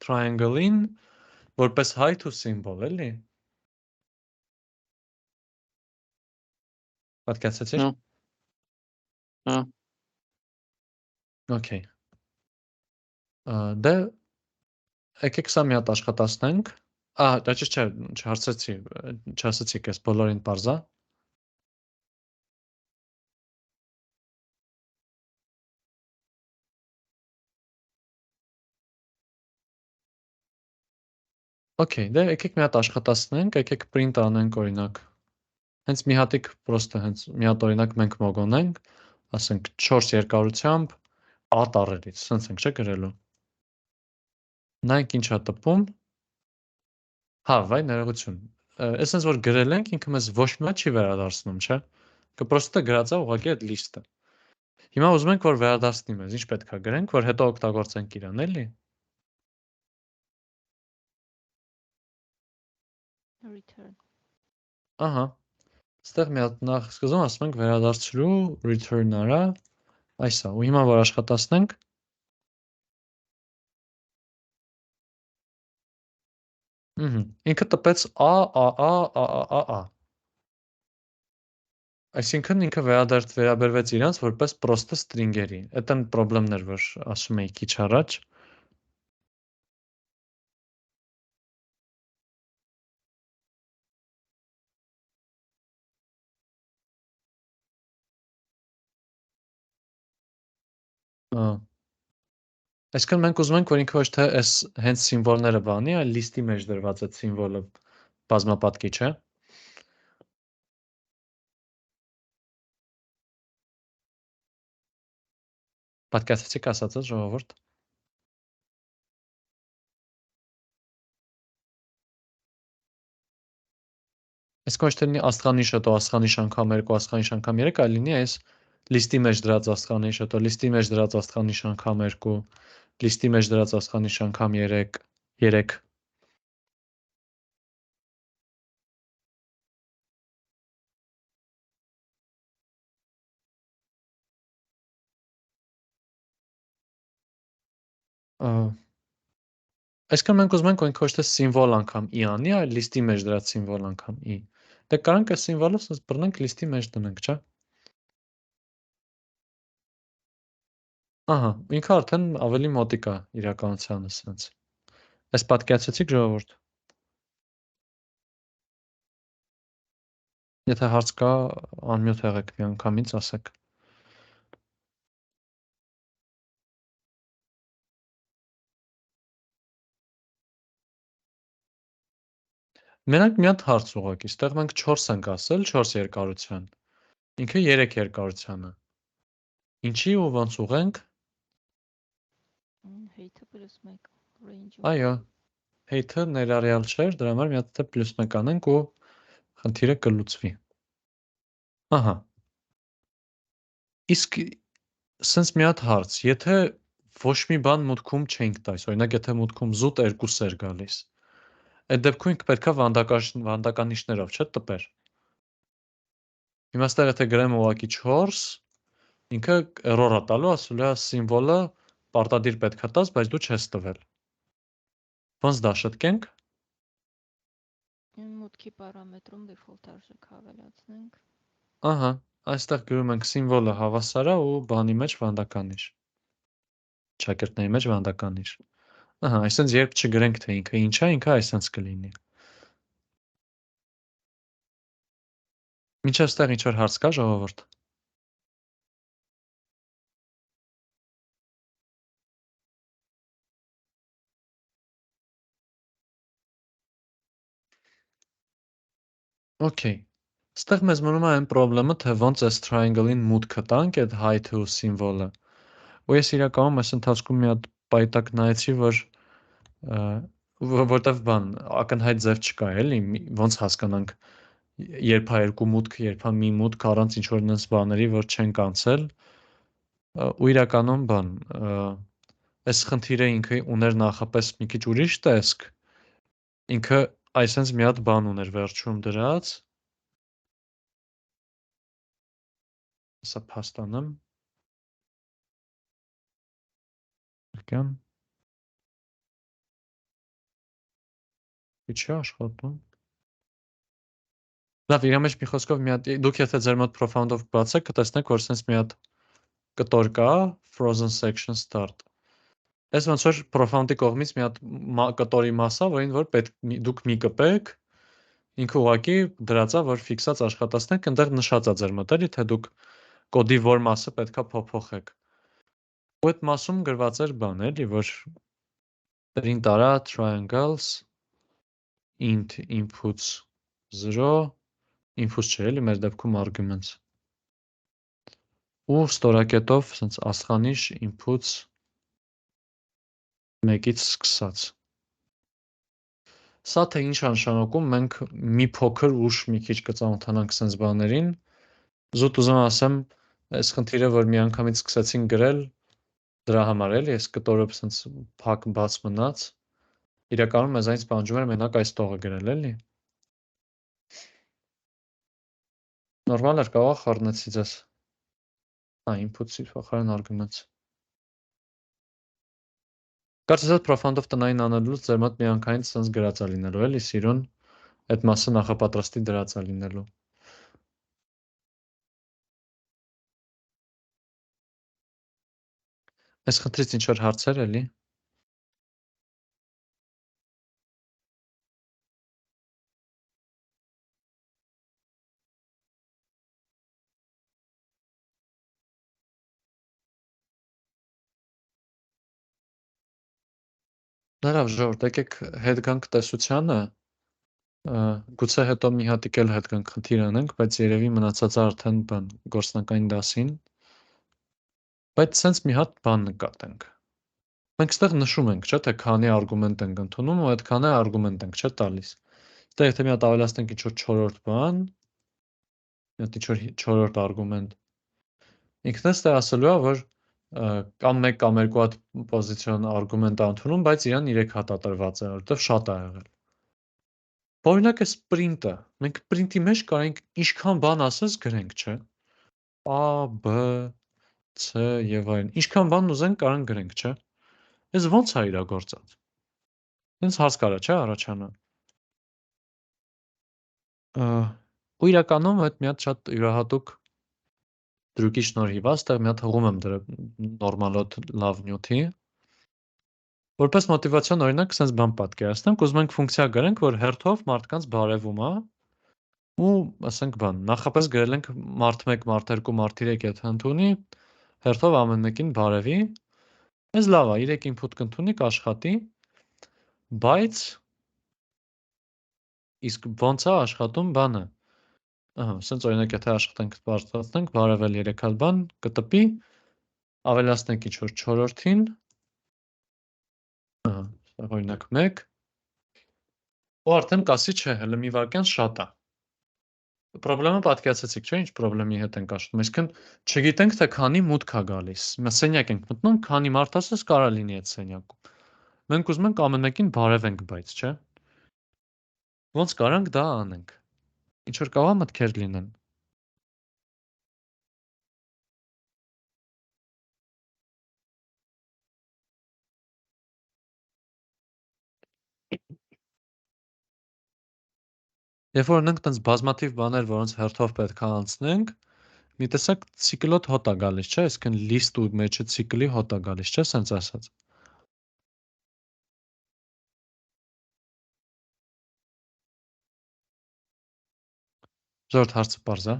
triangle-ին որպես high-to symbol, էլի։ Պատկացեցի՞ր։ Հա։ Okay։ Դե եկեք սա մի հատ աշխատացնենք։ Դա ճիշտ չէ, չհասցրեցի, այս բոլորին պարզա։ Okay, դե եկեք մի հատ աշխատացնենք, եկեք print անենք օրինակ։ Հենց մի հատիկ պրոստը հենց մի հատ օրինակ մենք մոգոնենք, ասենք 4 երկարությամբ a տառերից, սենց ենք չէ գրելու։ Նայենք ինչ է տպում։ Հա, վայ, ներողություն։ Այսպես որ գրել ենք, ինքը մեզ ոչ մի չի վերադարձնում, չէ։ Պրոստը գրած է ուղղակի այդ լիստը։ Հիմա ուզում ենք որ վերադարձնի մեզ, ինչ պետք է գրենք, որ հետո օգտագործենք իրան, էլի։ Return։ Ահա։ Ստեղ մի հատ նախ սկզբում ասում ենք վերադարձրու return արա, այսա, ու հիմա որ աշխատացնենք, ինքը տպեց a. Այսինքն ինքը վերաբերվեց իրանց որպես պրոստը string-երի։ Այդ են պրոբլեմներ, որ ասում էի քիչ առաջ։ Այսինքն մենք ուզում ենք, որ ինքը ոչ թե այս հենց սիմվոլները բանի, այլ լիստի մեջ դրված այդ սիմվոլը բազմապատկի, չէ։ Պատկասեցիք ասածը ժողովուրդ։ Այս ոչ թե լինի աստղանիշը տո աստղանիշ անգամ 2 աստղանիշ անգամ 3, այլ լինի այս լիստի մեջ դրած աստղանիշը տո լիստի մեջ դրած աստղանիշ անգամ 2, լիստի մեջ դրած աստղանիշ անգամ 3։ Այսքան մենք ուզում ենք ոչ թե սիմվոլ անգամ i անի, այլ լիստի մեջ դրած սիմվոլ անգամ i։ Դե կարանք այս սիմվոլը սենց բռնենք լիստի մեջ դնենք, չէ՞։ Ահա, ինքը արդեն ավելի մոտիկ է իրականությանը սենց։ Այս պատկերացեցիք ժողովուրդ։ Եթե հարց կա, անմյուտ եղեք միանգամից ասեք։ Մենակ մի հատ հարց ուղղակի, այստեղ մենք 4 ենք ասել, 4 երկարության։ Ինքը 3 երկարության է։ Ինչի ու ոնց ուղենք։ Hate-ը +1 range-ը։ Այո, hate-ը ներառյալ չէր, դրա համար մի հատ դե +1 անենք ու խնդիրը կլուծվի։ Ահա։ Իսկ սենց մի հատ հարց, եթե ոչ մի բան մուտքում չենք տայս, օրինակ եթե մուտքում զուտ 2 էր գալիս, այդ դեպքում ինքը պետքա վանդականիշներով չէ տպեր։ Հիմա ստեղ եթե գրեմ ուղղակի 4, ինքը error է տալու, ասելու է սիմվոլը պարտադիր պետքա տաս, բայց դու չես տվել։ Ոնց դա շտկենք։ Մուտքի պարամետրում default արժեք հավելացնենք։ Ահա, այստեղ գրում ենք սիմվոլը հավասար է ու բանի մեջ վանդականիշ։ Շակերտների մեջ վանդականիշ։ Ահա, այսինքն երբ չգրենք թե ինքը ինչ է, ինքը այսպես կլինի։ Մինչև ստեղ ինչ որ հարց կա ժողովուրդ։ Okay. Ստեղ մեզ մնում է այն խնդրումը, թե ոնց այս triangle-ին մուտքը տանք այդ height-ը ու սիմվոլը։ Ու ես իրականում այս ընթացքում մի հատ պայտակ նայեցի, որտեվ բան ակնհայտ ձև չկա, էլի, ոնց հասկանանք երբ է երկու մուտք, երբ է մի մուտք առանց ինչ որ նենց բաների, որ չեն կանցել։ Ու իրականում բան այս խնդիրը ինքը ուներ նախապես մի քիչ ուրիշ տեսք։ Ինքը այսպես մի հատ բան ուներ վերջում դրած։ Սա փաստանեմ։ Եկան։ Չի աշխատում։ Լավ, իր մեջ մի խոսքով մի հատ դուք եթե ձեր մոտ profound-ով բացեք, կտեսնեք, որ sense մի հատ կտոր կա, frozen section start։ Այս ոնց որ profound-ի կողմից մի հատ կտորի մասա, որին որ պետք դուք մի կպեք, ինքը ուղղակի դրած է, որ ֆիքսած աշխատացնեք, այնտեղ նշած է ձեր մոտ էլի, թե դուք կոդի որ մասը պետքա փոփոխեք։ Ու այդ մասում գրված էր բան էլի, որ print արա triangles int inputs 0 inputs չէ, էլի մեր դեպքում arguments։ Ու ստորակետով սենց աստղանիշ inputs 1-ից սկսած։ Սա թե ինչ նշանակում, մենք մի փոքր ուշ մի քիչ կծանոթանանք սենց բաներին։ Զուտ ուզում ասեմ, այս խնդիրը, որ միանգամից սկսեցին գրել, դրա համար էլի, այս կտորը սենց փակ բաց մնաց։ Իրականում մեզանից պահանջում էր մենակ այս տողը գրել, էլի։ Նորմալ էր, կարող խառնեցի ձեզ։ Inputs-ի փոխարեն arguments։ Կարծես այդ profound-ով տնային անելուց ձեր մոտ միանգամից սենց գրած է լինելու, էլի, սիրուն, այդ մասը նախապատրաստի դրած է լինելու։ Այս խնդրից ինչ որ հարցեր էլի։ Լավ, ժողովուրդ, եկեք հետ գանք տեսությանը, գուցե հետո մի հատիկ էլ հետ գանք խնդիր անենք, բայց երևի մնացածը արդեն բան գործնակային դասին։ Բայց սենց մի հատ բան նկատենք։ Մենք ստեղ նշում ենք, չէ, թե քանի արգումենտ ենք ընդունում ու այդ քանի արգումենտ ենք, չէ, տալիս։ Ստեղ եթե մի հատ ավելացնենք ինչ-որ 4-րդ բան, մի հատ ինչ-որ 4-րդ արգումենտ, ինքն ստեղ ասելու է, որ կամ 1 կամ 2 հատ պոզիցիոն արգումենտ ընդունում, բայց իրան 3 հատ տրված է, որովհետև շատ է եղել։ Օրինակ էս print-ը, մենք print-ի մեջ կարենք ինչքան բան ասես գրենք, չէ։ A, B, C եւ այլն։ Ինչքան բան ուզենք կարանք գրենք, չէ։ Ես ո՞նց է իրագործած։ Հենց հարց կարա, չէ, առաջանա։ Ու իրականում այդ մի հատ շատ յուրահատուկ դրուկի շնորհիվ է, այստեղ մի հատ հղում եմ դրա նորմալոտ լավ նյութի։ Որպես մոտիվացիոն օրինակ sense բան պատկերացնենք, ուզում ենք ֆունկցիա գրենք, որ հերթով մարդկանց բարևում է, ու ասենք բան, նախապես գրել ենք մարդ 1, մարդ 2, մարդ 3 եթե ընդունի, հերթով ամեն մեկին բարևի։ Այս լավ է, 3 input կընդունի, կաշխատի, բայց իսկ ոնց է աշխատում բանը։ Սենց օրինակ եթե աշխատենք բարձրացնենք, բարևել 3 հատ բան, կտպի, ավելացնենք ինչ-որ 4-րդին, օրինակ 1, ու արդեն կասի չէ, հələ մի վարքյան շատ է։ Պրոբլեմը պատկերացեցիք, չէ, ինչ պրոբլեմի հետ ենք աշխատում, այսինքն չգիտենք, թե քանի մուտք է գալիս։ Մենք սենյակ ենք մտնում, քանի մարդ ասես կարա լինի այդ սենյակում։ Մենք ուզում ենք ամեն մեկին բարևենք, բայց, չէ։ Ոնց կարանք դա անենք։ Ինչ որ կարող է մտքեր լինեն։ Երբ որ ունենք տենց բազմաթիվ բաներ, որոնց հերթով պետք է անցնենք, մի տեսակ ցիկլոտ հոտ է գալիս, չէ, այսինքն list ու մեջը ցիկլի հոտ է գալիս, չէ, սենց ասած։ Ժորդ հարցը պարզ է։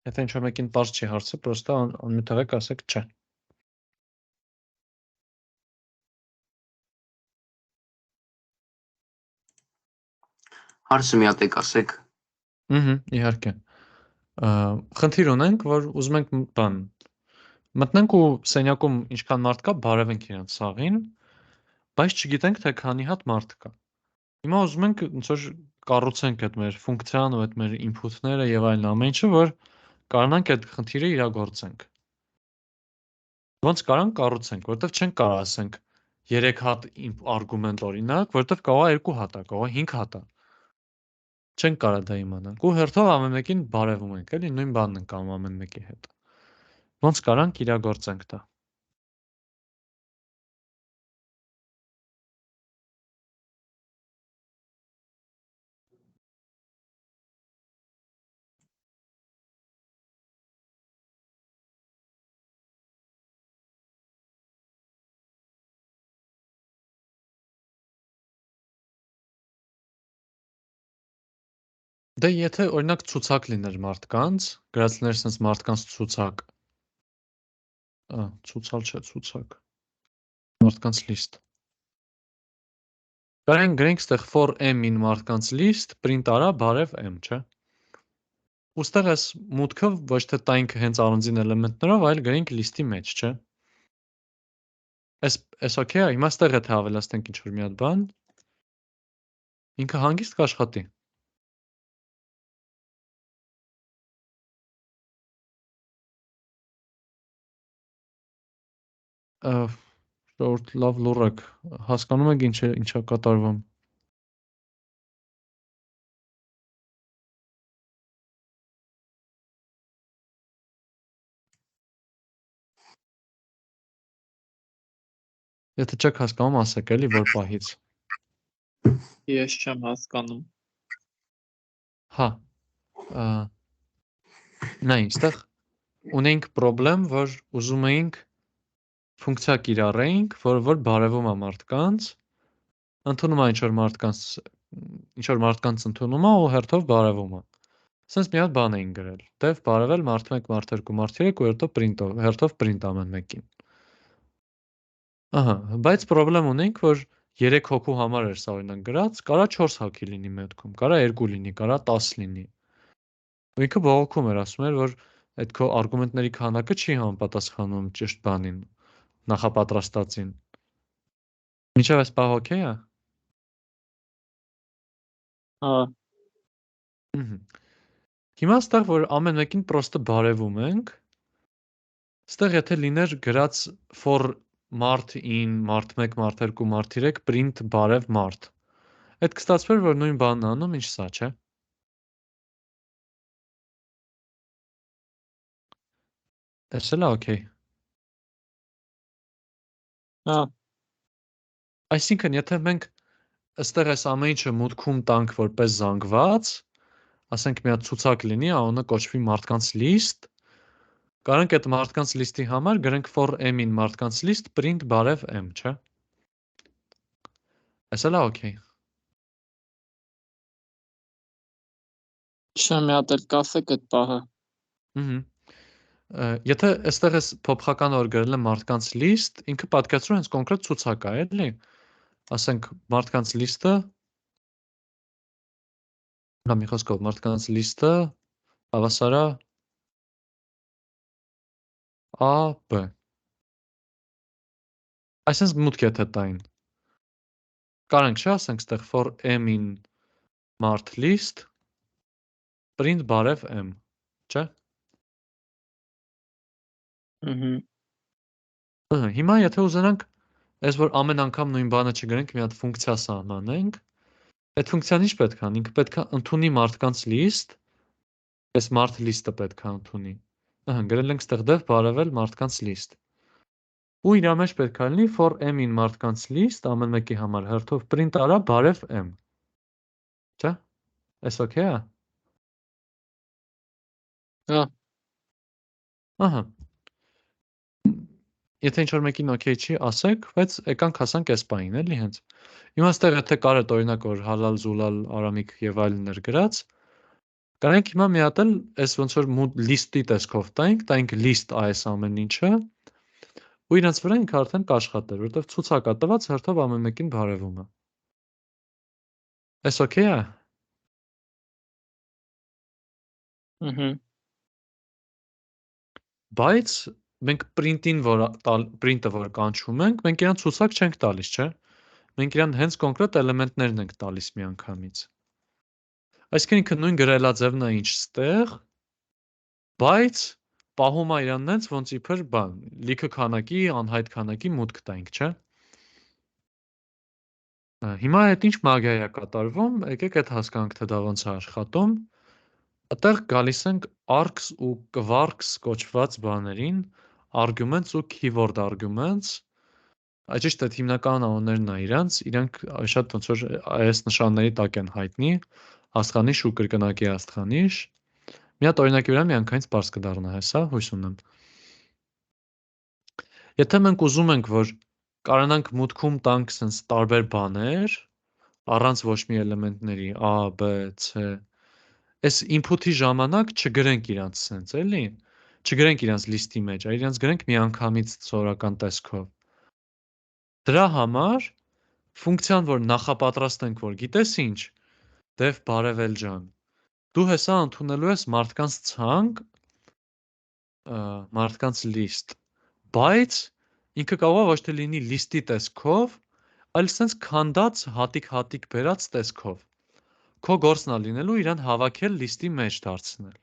Եթե ինչ-որ մեկին պարզ չի հարցը, պրոստը անմիտ եղեք, ասեք չէ։ Հարցը մի հատ եք ասեք։ Իհարկե։ Խնդիր ունենք, որ ուզում ենք բան մտնենք ու սենյակում ինչքան մարդ կա, բարևենք իրանց սաղին, բայց չգիտենք, թե քանի հատ մարդ կա։ Հիմա ուզում ենք ոնց որ կառուցենք այդ մեր ֆունկցիան ու այդ մեր input-ները եւ այլն ամեն ինչը, որ կարողանանք այդ խնդիրը իրագործենք։ Ոնց կարանք կառուցենք, որովհետեւ չենք կարող ասենք 3 հատ արգումենտ օրինակ, որովհետեւ կարող է 2 հատ է, կարող է 5 հատ է։ Չենք կարող դա իմանանք։ Ու հերթով ամեն մեկին բարևում ենք, էլի նույն բանն ենք անում ամեն մեկի հետ։ Ոնց կարանք իրագործենք դա։ Դե եթե օրինակ ցուցակ լիներ մարդկանց, գրած լիներ sense մարդկանց ցուցակ։ Ցուցալ չէ, ցուցակ։ Մարդկանց list։ Կարենք գրենք ստեղ for m-ին մարդկանց list, print արա բարև m, չէ։ Ոստեղ էս մուտքը ոչ թե տայինք հենց առանձին էլեմենտներով, այլ գրենք list-ի մեջ, չէ։ Էս օքեյ է, հիմա ստեղ եթե ավելացնենք ինչ-որ մի հատ բան, ինքը հանգիստ կաշխատի։ Շորտ լավ լուրակ, հասկանում եք ինչա կատարվում։ Եթե չեք հասկանում, ասեք էլի որ պահից։ Ես չեմ հասկանում։ Հա։ Նա ինստեղ ունենք պրոբլեմ, որ ուզում էինք ֆունկցիա կիրառեինք, որ բարևում է մարդկանց, ընդունում է ինչ-որ մարդկանց ընդունում է ու հերթով բարևում է։ Սենց մի հատ բան էին գրել։ Դև բարևել մարդ 1, մարդ 2, մարդ 3 ու հերթով print ամեն մեկին։ Ահա, բայց պրոբլեմ ունենք, որ 3 հոգու համար էր սա օրինակ գրած, կարա 4 հոգի լինի մտքում, կարա 2 լինի, կարա 10 լինի։ Ու ինքը բողոքում էր, ասում էր, որ այդ քո արգումենտների քանակը չի համապատասխանում ճիշտ բանին, նախապատրաստածին։ Մինչև այս պահ օքեյ է։ Հա, Հիմա ստեղ որ ամեն մեկին պրոստը բարևում ենք, ստեղ եթե լիներ գրած for մարդ in, մարդ 1, մարդ 2, մարդ 3, print բարև մարդ։ Այդ կստացվեր, որ նույն բանն անում, ինչ սա, չէ։ Այս էլ է օքեյ։ հա, Այսինքն, եթե մենք ըստեղ այս ամեն ինչը մուտքում տանք որպես զանգված, ասենք մի հատ ցուցակ լինի, անունը կոչվի մարդկանց list, կարանք այդ մարդկանց list-ի համար գրենք for m-in մարդկանց list print բարև m, չէ։ Այս էլ է օքեյ։ Չէ, մի հատ էլ կասեք այդ պահը։ Եթե այստեղ ես փոփոխական որ գրել եմ մարդկանց list, ինքը պատկերացնում հենց կոնկրետ ցուցակ է, էլի։ Ասենք մարդկանց list-ը, հա մի խոսքով մարդկանց list-ը հավասար է A, B։ Այսինքն մուտք եթե տային։ Կարանք չէ, ասենք այստեղ for m-in մարդ list print բարև m, չէ։ Հիմա եթե ուզենանք այս որ ամեն անգամ նույն բանը չգրենք, մի հատ ֆունկցիա սահմանենք, այդ ֆունկցիան ինչ պետք է անի, ինքը պետք է ընդունի մարդկանց list, այս մարդ list-ը պետք է ընդունի։ Գրել ենք ստեղ դեպ բարևել մարդկանց list։ Ու իր մեջ պետք է լինի for m-in մարդկանց list, ամեն մեկի համար հերթով print արա բարև m։ Չէ։ Այս օքեյ է։ Հա, Ահա։ Եթե ինչ-որ մեկին օքեյ չի, ասեք, բայց եկանք հասանք այս պահին, էլի հենց։ Հիմա ստեղ եթե կար այդ օրինակ որ հալալ, զուլալ, արամիկ եւ այլն էր գրած, կարանք հիմա մի հատ էլ այս ոնց որ list-ի տեսքով տայինք list այս ամեն ինչը, ու իրենց վրա ինքը արդեն կաշխատեր, որտեղ ցուցակ է տված հերթով ամեն մեկին բարևում է։ Այս օքեյ է։ Բայց մենք print-ին print-ը որ կանչում ենք, մենք իրան ցուցակ չենք տալիս, չէ։ Մենք իրան հենց կոնկրետ էլեմենտներն ենք տալիս միանգամից։ Այսինքն ինքը նույն գրելաձևն է ինչ ստեղ, բայց պահում է իրան նենց ոնց իբր բան, լիքը քանակի, անհայտ քանակի մուտք տայինք, չէ։ Հիմա այդ ինչ մագիա է կատարվում, եկեք այդ հասկանանք թե դա ոնց է աշխատում։ Այդտեղ գալիս ենք args ու quarks կոչված բաներին, arguments ու keyword arguments, ճիշտ այդ հիմնական անուններն է իրանք շատ ոնց որ այս նշանների տակ են հայտնի, աստղանիշ ու կրկնակի աստղանիշ։ Մի հատ օրինակի վրա միանգամից բարձ կդառնա հեսա, հույս ունեմ։ Եթե մենք ուզում ենք, որ կարողանանք մուտքում տանք sense տարբեր բաներ, առանց ոչ մի էլեմենտների A, B, C, այս input-ի ժամանակ չգրենք իրանց sense, էլի։ Չգրենք իրանց list-ի մեջ, այլ իրանց գրենք միանգամից սովորական տեսքով։ Դրա համար ֆունկցիան, որ նախապատրաստենք, որ գիտես ինչ, def բարևել ջան, դու հեսա ընդունելու ես մարդկանց ցանկ, մարդկանց list, բայց ինքը կարող է ոչ թե լինի list-ի տեսքով, այլ sense քանդած հատիկ բերած տեսքով։ Քո գործն է լինելու իրան հավաքել list-ի մեջ դարձնել։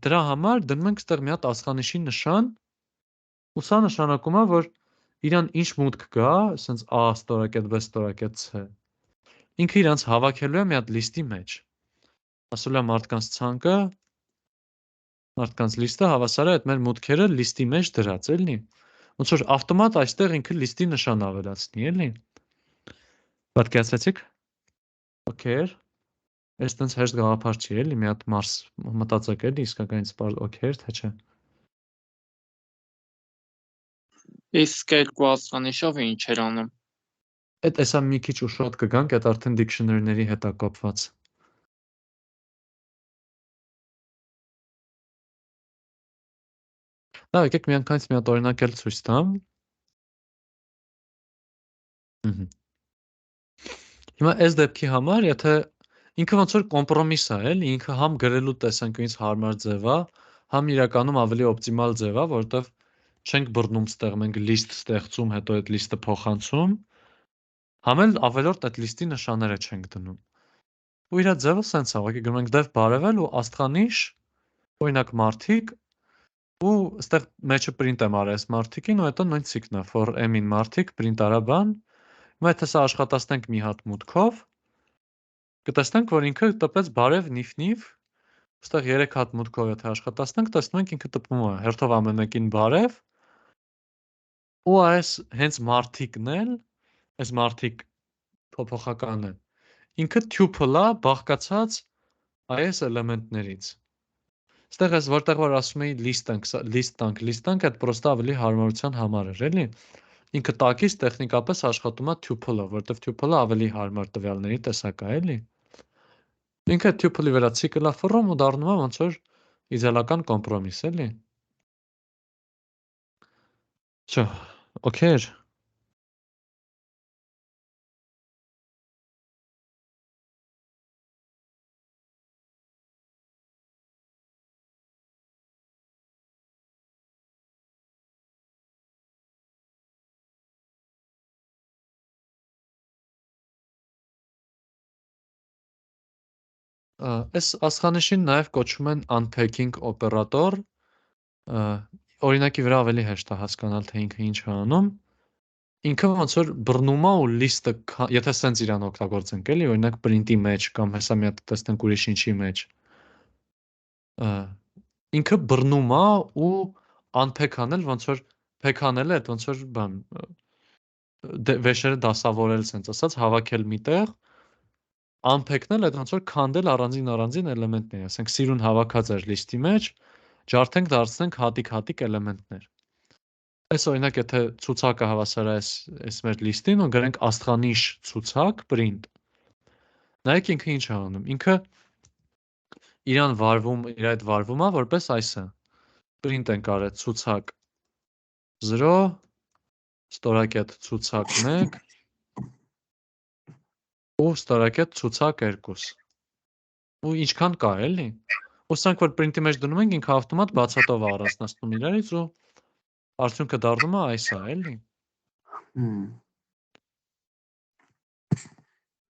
Դրա համար դնում ենք ստեղ մի հատ աստղանիշի նշան, ու սա նշանակում է, որ իրան ինչ մուտք գա, sense A ստորակետ, B ստորակետ, C։ Ինքը իրանց հավաքելու է մի հատ list-ի մեջ։ Ասել է մարդկանց ցանկը, մարդկանց list-ը հավասար է այդ մեր մուտքերը list-ի մեջ դրած, էլի։ Ոնց որ ավտոմատ այստեղ ինքը list-ի նշան ավելացնի, էլի։ Պատկերացրեցիք։ Okay։ Այս տենց հեշտ գաղափար չի, էլի, մի հատ մարս մտածեք էլի, իսկականից օքեյ, թե չէ։ իսկ երկու աստղանիշով ինչ էր անում։ Այդ էսա մի քիչ ուշ կգանք, այդ արդեն dictionary-ների հետ է կապված։ Դա եկեք միանգամից մի հատ օրինակ էլ ցույց տամ։ Հիմա այս դեպքի համար, եթե ինքը ոնց որ կոմպրոմիս է, էլի, ինքը համ գրելու տեսանկյունից հարմար ձև է, համ իրականում ավելի օպտիմալ ձև է, որովհետև չենք բռնում ստեղ մենք list ստեղծում, հետո այդ list-ը փոխանցում, համ էլ ավելորդ այդ list-ի նշանները չենք դնում։ Ու իր ձևը սենց է, ուղղակի գրում ենք դեպ բարևել ու աստղանիշ, օրինակ մարդիկ, ու ստեղ մեջը print եմ արել այս մարդիկին, ու հետո նույն ցիկն է, for m-ին մարդիկ, print արա բան, հիմա եթե սա աշխատացնենք մի հատ մուտքով, կտեսնենք, որ ինքը տպեց բարև նիվ, ստեղ 3 հատ մուտքով եթե աշխատացնենք, տեսնում ենք ինքը տպում է, հերթով ամեն մեկին բարև, ու այս հենց մարդիկն էլ, այս մարդիկ փոփոխականը, ինքը tuple է բաղկացած այս էլեմենտներից։ Ստեղ ես որտեղ որ ասում էի list տանք, այդ պրոստը ավելի հարմարության համար էր, էլի։ Ինքը տակից տեխնիկապես աշխատում է tuple-ը, որտեղ tuple-ը ավելի հարմար տվյալների տեսակ է, էլի։ Ինքը tuple-ի վրա ցիկլ է ֆռում ու դառնում է ոնց որ իդեալական կոմպրոմիս, էլի։ Всё, օքեյ։ Այս աստղանիշին նաև կոչում են unpacking օպերատոր, օրինակի վրա ավելի հեշտ է հասկանալ, թե ինքը ինչ է անում։ Ինքը ոնց որ բռնում է ու list-ը, եթե սենց իրան օգտագործենք, էլի, օրինակ print-ի մեջ կամ հեսա մի հատ տեսնենք ուրիշ ինչի մեջ։ Ինքը բռնում է ու unpack անել, ոնց որ pack անել է, այդ ոնց որ բան վեշերը դասավորել, սենց ասած, հավաքել միտեղ, unpack-նել, այդ ոնց որ քանդել առանձին էլեմենտներ, ասենք սիրուն հավաքած էր list-ի մեջ, ջարդենք դարձնենք հատիկ էլեմենտներ։ Այս օրինակ եթե ցուցակը հավասար է այս մեր list-ին ու գրենք աստղանիշ ցուցակ print։ Նայեք ինքը ինչ է անում։ Ինքը իր այդ վարվում է որպես այսը։ Print ենք արել ցուցակ 0 ստորակետ ցուցակ 1 ու ստորակետ ցուցակ 2։ Ու ինչքան կա, էլի։ Ու սրանք որ print-ի մեջ դնում ենք, ինքը ավտոմատ բացատով է առանձնացնում իրարից ու արդյունքը դառնում է այս է, էլի։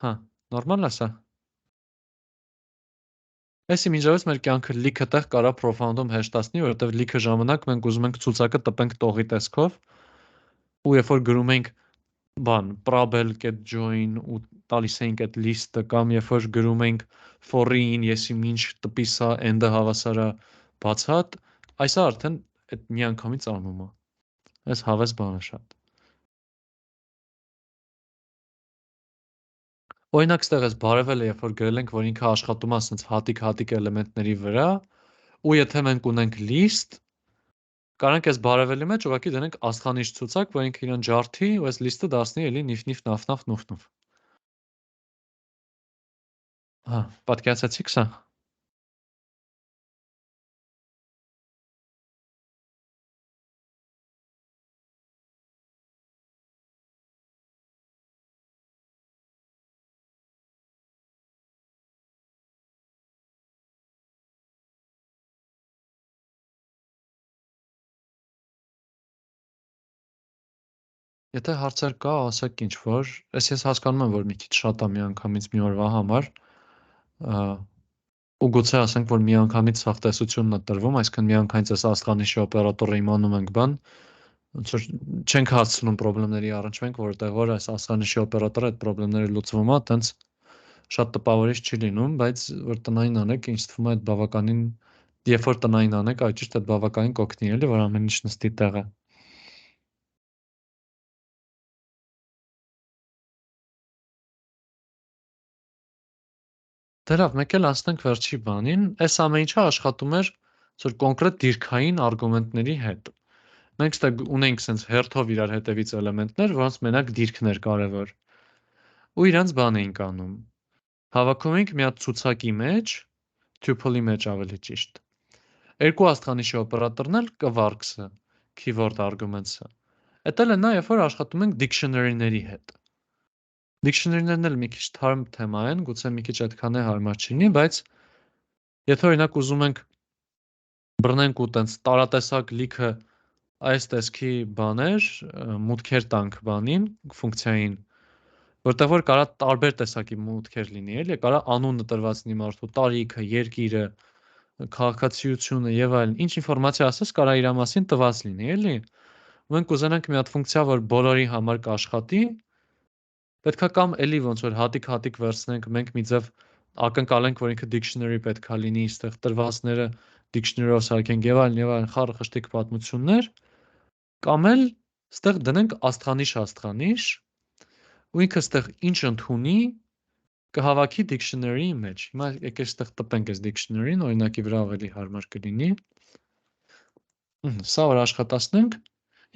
Հա, նորմալ է սա։ Այսի միջավայրից մեր կյանքը լիքը տեղ կարա profound-ում հեշտացնի, որովհետև լիքը ժամանակ մենք ուզում ենք ցուցակը տպենք տողի տեսքով, ու երբ որ գրում ենք բան probel.join ու տալիս ենք այդ list-ը կամ երբ որ գրում ենք for-ին, ես իմ ինչ տպի սա end-ը հավասար է բացատ, այսա արդեն այդ միանգամից անում է։ Այս հավես բանը շատ։ Օրինակ ստեղ էս բարևելը, երբ որ գրել ենք, որ ինքը աշխատում է ասենց հատիկ էլեմենտների վրա, ու եթե մենք ունենք list, կարանք այս բարևելի մեջ ուղղակի դնենք աստղանիշ ցուցակ, որ ինքը իրան ջարդի ու այս list-ը դարձնի էլի նիֆ նուֆ։ Հա, պատկերացեցիք սա։ Եթե հարցեր կա, ասեք ինչ որ, ես հասկանում եմ, որ մի քիչ շատ է միանգամից մի օրվա համար, ու գուցե ասենք, որ միանգամից սաղ տեսությունն է տրվում, այսինքն միանգամից այս աստղանիշի օպերատորը իմանում ենք բան, ոնց որ չենք հասցնում խնդիրների առնչվենք, որտեղ որ այս աստղանիշի օպերատորը այդ խնդիրները լուծվում է, տենց շատ տպավորիչ չի լինում, բայց որ տնային անեք, ինձ թվում է այդ բավականին, երբ որ տնային անեք, այդ ճիշտ այդ բավականին կօգնի, էլի, որ ամեն ինչ նստի տեղը։ Դե լավ, մեկ էլ անցնենք վերջի բանին, այս ամեն ինչը աշխատում էր որ կոնկրետ դիրքային արգումենտների հետ։ Մենք ստեղ ունենք sense հերթով իրար հետևից էլեմենտներ, որոնց մենակ դիրքն էր կարևոր։ Ու իրանց բան էինք անում։ Հավաքում ենք մի հատ ցուցակի մեջ, tuple-ի մեջ ավելի ճիշտ։ Երկու աստղանիշի օպերատորն էլ kvarks-ը, keyword arguments-ը։ Էդ էլ է նա, երբ որ աշխատում ենք dictionary-ների հետ։ Dictionary-ներն էլ մի քիչ թարմ թեմա են, գուցե մի քիչ այդքան է հարմար չլինի, բայց եթե օրինակ ուզում ենք բռնենք ու տենց տարատեսակ լիքը այս տեսքի բաներ, մուտքեր տանք բանին, ֆունկցիային, որտեղ որ կարա տարբեր տեսակի մուտքեր լինի, էլի, կարա անունը տրված լինի մարդու, տարիքը, երկիրը, քաղաքացիությունը եւ այլն, ինչ ինֆորմացիա ասես կարա իր մասին տված լինի, էլի։ Մենք կուզենանք մի հատ ֆունկցիա, որ բոլորի համար կաշխատի, պետքա կամ էլի ոնց որ հատիկ վերցնենք, մենք մի ձև ակնկալենք, որ ինքը dictionary պետքա լինի, այստեղ տրվածները dictionary-ով սարքենք եւ այլն, խառը խշտիկ պատմություններ, կամ էլ այստեղ դնենք աստղանիշ, ու ինքը այստեղ ինչ ընդունի, կհավաքի dictionary-ի մեջ։ Հիմա եկեք այստեղ տպենք այս dictionary-ին, օրինակի վրա ավելի հարմար կլինի։ Սա որ աշխատացնենք,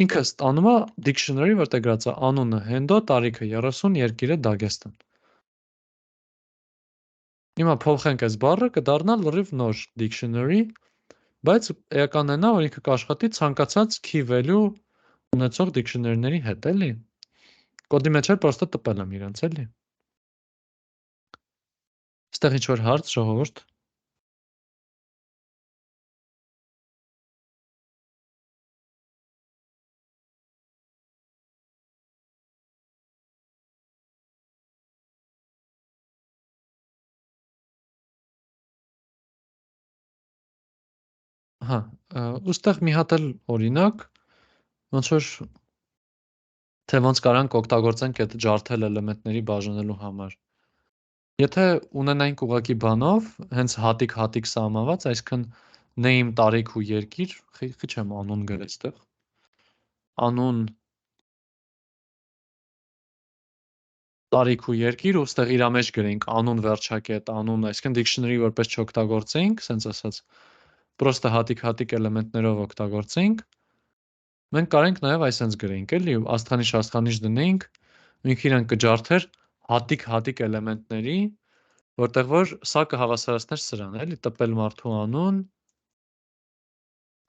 ինքը ստանում է dictionary, որտեղ գրած է անունը Հենդո, տարիքը 30, երկիրը Դագեստան։ Հիմա փոխենք այս բառը, կդառնա լրիվ նոր dictionary, բայց էականն է նա, որ ինքը կաշխատի ցանկացած key value ունեցող dictionary-ների հետ, էլի։ Կոդի մեջ էլ պրոստը տպել եմ իրենց, էլի։ Այստեղ ինչ որ հարց, ժողովուրդ։ Հա, ուստեղ մի հատ էլ օրինակ, ոնց որ թե ոնց կարանք օգտագործենք այդ ջարդել էլեմենտների բաժանելու համար։ Եթե ունենայինք ուղղակի բանով, հենց հատիկ սահմանված, այսինքն name, տարիք ու երկիր, խիչ եմ անուն գրել այստեղ։ Անուն, տարիք ու երկիր, ու այստեղ իր մեջ գրենք անուն վերջակետ, անուն, այսինքն dictionary որպես չօգտագործենք, սենց ասած, պրոստը հատիկ էլեմենտներով օգտագործենք, մենք կարենք նաև այսենց գրենք, էլի, աստղանիշ դնենք, ու ինքը իրան կջարդեր հատիկ էլեմենտների, որտեղ որ սա կհավասարացներ սրան, էլի, տպել մարդու անուն,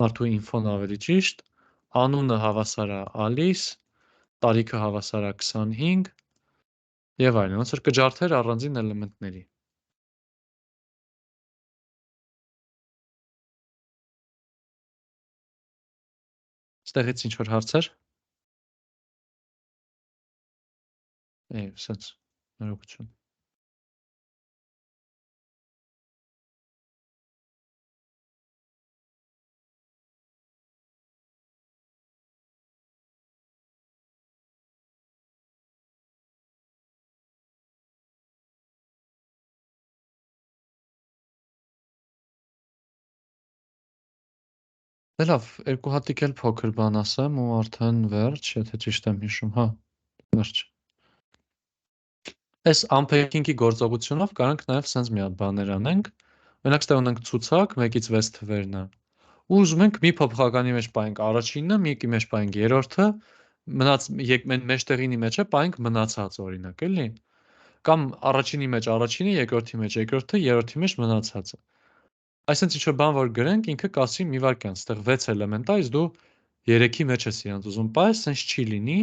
մարդու ինֆոն ավելի ճիշտ, անունը հավասար է Ալիս, տարիքը հավասար է 25 եւ այլն, ոնց որ կջարդեր առանձին էլեմենտների։ Ստեղից ինչ որ հարցեր։ Սենց, ներողություն։ Դե լավ, երկու հատիկ էլ փոքր բան ասեմ ու արդեն վերջ, եթե ճիշտ եմ հիշում, հա, վերջ։ Այս unpacking-ի գործողությունով կարանք նաև սենց մի հատ բաներ անենք, մենակ ստեղ ունենք ցուցակ 1-ից 6 թվերն է, ու ուզում ենք մի փոփոխականի մեջ պահենք առաջինը, մեկի մեջ պահենք երրորդը, մեջտեղինի մեջ է պահենք մնացած օրինակ, էլի, կամ առաջինի մեջ առաջինը, երկրորդի մեջ երկրորդը, երրորդի մեջ մնացածը։ Այսինքն ինչ որ բան որ գրենք, ինքը կասի մի վարքյան, այստեղ 6 էլեմենտ է, իսկ դու 3-ի մեջ ես իրանց ուզում պահես, սենց չի լինի,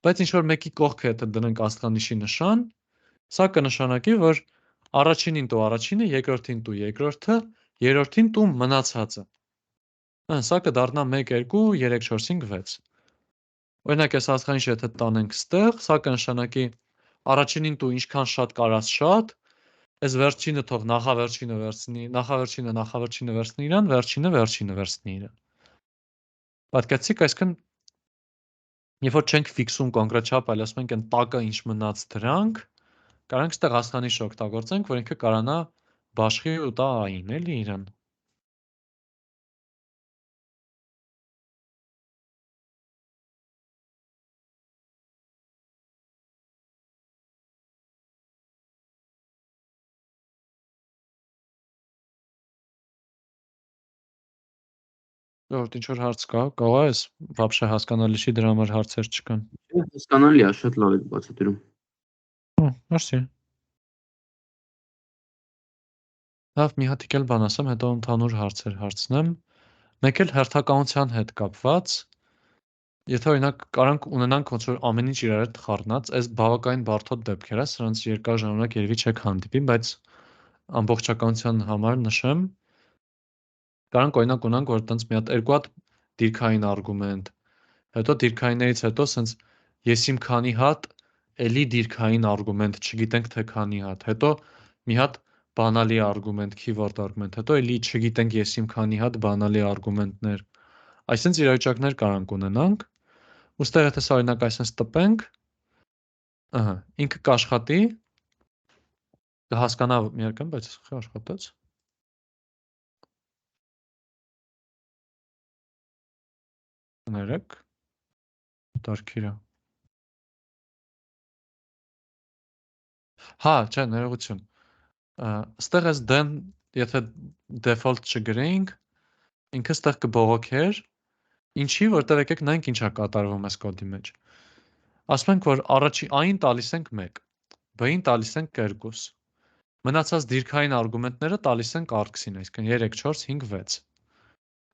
բայց ինչ որ մեկի կողքը եթե դնենք աստղանիշի նշան, սա կնշանակի, որ առաջինին տու առաջինը, երկրորդին տու երկրորդը, երրորդին տու մնացածը։ Սա կդառնա 1, 2, 3, 4, 5, 6։ Օրինակ այս աստղանիշը եթե տանենք ստեղ, սա կնշանակի առաջինին տու ինչքան շատ կարաս շատ, այս վերջինը թող նախավերջինը վերցնի իրան, վերջինը վերցնի իրան։ Պատկացիք, այսինքն երբ որ չենք ֆիքսում կոնկրետ չափ, այլ ասում ենք այն տակը ինչ մնաց դրանք, կարանք ստեղ աստղանիշ օգտագործենք, որ ինքը կարանա բաշխի ու տա ային, էլի իրան։ Ժողովուրդ, ինչ որ հարց կա, կարող է вообще հասկանալի չի դրա համար հարցեր չկան։ Հասկանալի է, շատ լավ եք բացատրում։ Մերսի։ Լավ, մի հատիկ էլ բան ասեմ, հետո ընդհանուր հարցեր հարցնեմ։ Մեկ էլ հերթականության հետ կապված, Եթե օրինակ կարանք ունենանք ոնց որ ամեն ինչ իրար հետ խառնած, այս բավականին բարդ դեպքեր է, սրանց երկար ժամանակ երևի չեք հանդիպի, բայց ամբողջականության համար նշեմ, կարանք օրինակ ունենանք, որ այտենց մի հատ երկու հատ դիրքային արգումենտ, հետո դիրքայիններից հետո սենց ես իմ քանի հատ էլի դիրքային արգումենտ, չգիտենք թե քանի հատ, հետո մի հատ բանալի արգումենտ, keyword արգումենտ, հետո էլի չգիտենք ես իմ քանի հատ բանալի արգումենտներ, այսինքն իրավիճակներ կարանք ունենանք, ուստեղ եթե սա օրինակ այսպես տպենք, ինքը կաշխատի, կհասկանա մի արկամ, բայց խի աշխատեց։ Ներեք, դարքիրա։ Հա, չէ, ներողություն։ Ստեղ այս դեն, եթե default չգրեինք, ինքը ստեղ կբողոքեր, ինչի, որտեղ եկեք նայենք ինչա կատարվում այս կոդի մեջ։ Ասում ենք, որ առաջի A-ին տալիս ենք 1, B-ին տալիս ենք 2, մնացած դիրքային արգումենտները տալիս ենք args-ին, այսինքն 3, 4, 5, 6։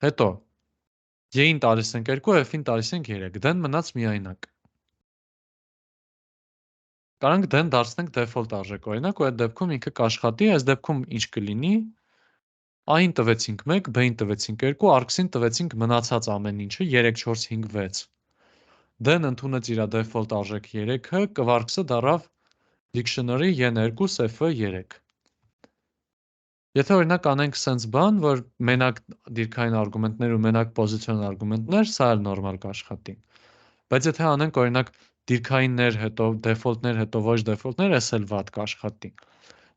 Հետո J-ին տալիս ենք 2, F-ին տալիս ենք 3, դեն մնաց միայնակ։ Կարանք դեն դարձնենք default արժեք, օրինակ, ու այդ դեպքում ինքը կաշխատի, այս դեպքում ինչ կլինի, A-ին տվեցինք 1, B-ին տվեցինք 2, args-ին տվեցինք մնացած ամեն ինչը 3, 4, 5, 6։ Դեն ընդունեց իր default արժեք 3-ը, կվարկսը դարավ dictionary N2, F-ը 3։ Եթե օրինակ անենք սենց բան, որ մենակ դիրքային արգումենտներ ու մենակ պոզիցիոն արգումենտներ, սա էլ նորմալ կաշխատի։ Բայց եթե անենք օրինակ դիրքայիններ հետո, default-ներ հետո ոչ default-ներ, էս էլ վատ կաշխատի։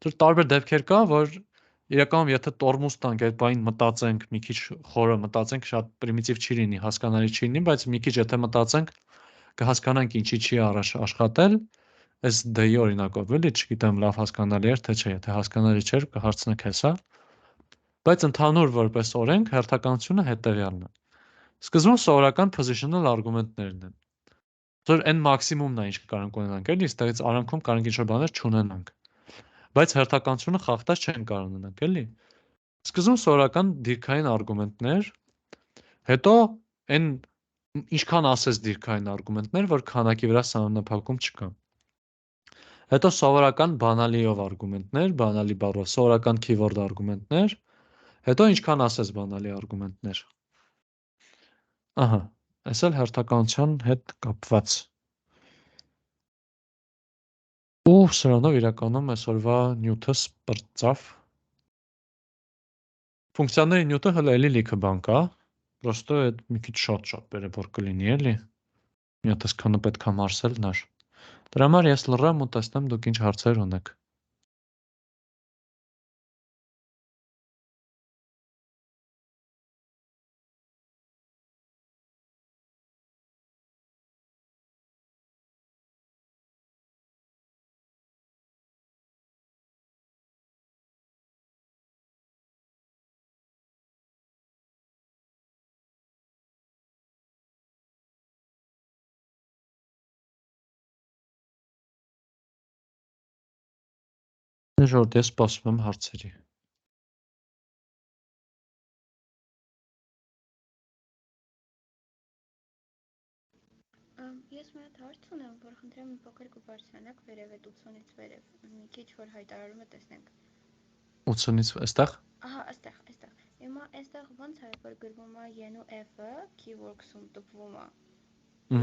Դուր տարբեր դեպքեր կա, որ իրականում եթե տորմուզ տանք այդ բանին մտածենք, մի քիչ խորը մտածենք, շատ պրիմիտիվ չի լինի, հասկանալի չի լինի, բայց մի քիչ եթե մտածենք, կհասկանանք ինչի չի աշխատել, այս D-ի օրինակով, էլի, չգիտեմ լավ հասկանալի էր, թե չէ, եթե հասկանալի չէր, կհարցնեք հեսա։ Բայց ընդհանուր որպես օրենք հերթականությունը հետևյալն է։ Սկզբում սովորական positional argument-ներն են։ Որ n մաքսիմումն է ինչ կարանք ունենանք, էլի, այստեղից արանքում կարանք ինչ-որ բաներ չունենանք։ Բայց հերթականությունը խախտած չեն կարող ունենանք, էլի։ Սկզբում սովորական դիրքային արգումենտներ, հետո n ինչքան ասես դիրքային արգումենտներ, որ քանակի վրա սահմանափակում չկա։ Հետո սովորական բանալիով արգումենտներ, բանալի բառով, սովորական keyword արգումենտներ, հետո ինչքան ասես բանալի արգումենտներ։ Ահա, այս էլ հերթականության հետ կապված։ Ու սրանով իրականում այսօրվա նյութը սպրծավ։ Ֆունկցիաների նյութը հələ էլի լիքը բան կա, պրոստը այդ մի քիչ շատ բերեբոր կլինի, էլի։ Մի հատ այսքանը պետք է մարսել նար։ Դրա համար ես լռեմ ու տեսնեմ դուք ինչ հարցեր ունեք։ Ժորդ ես սպասում եմ հարցերի։ Ես մի հատ հարց ունեմ, որ խնդրեմ մի փոքր կբարձրանաք վերև այդ 80-ից վերև, մի քիչ որ հայտարարումը տեսնենք։ 80-ից այստեղ։ Ահա, այստեղ։ Հիմա այստեղ ոնց է, որ գրվում է N ու F-ը keywords-ում տպվում է։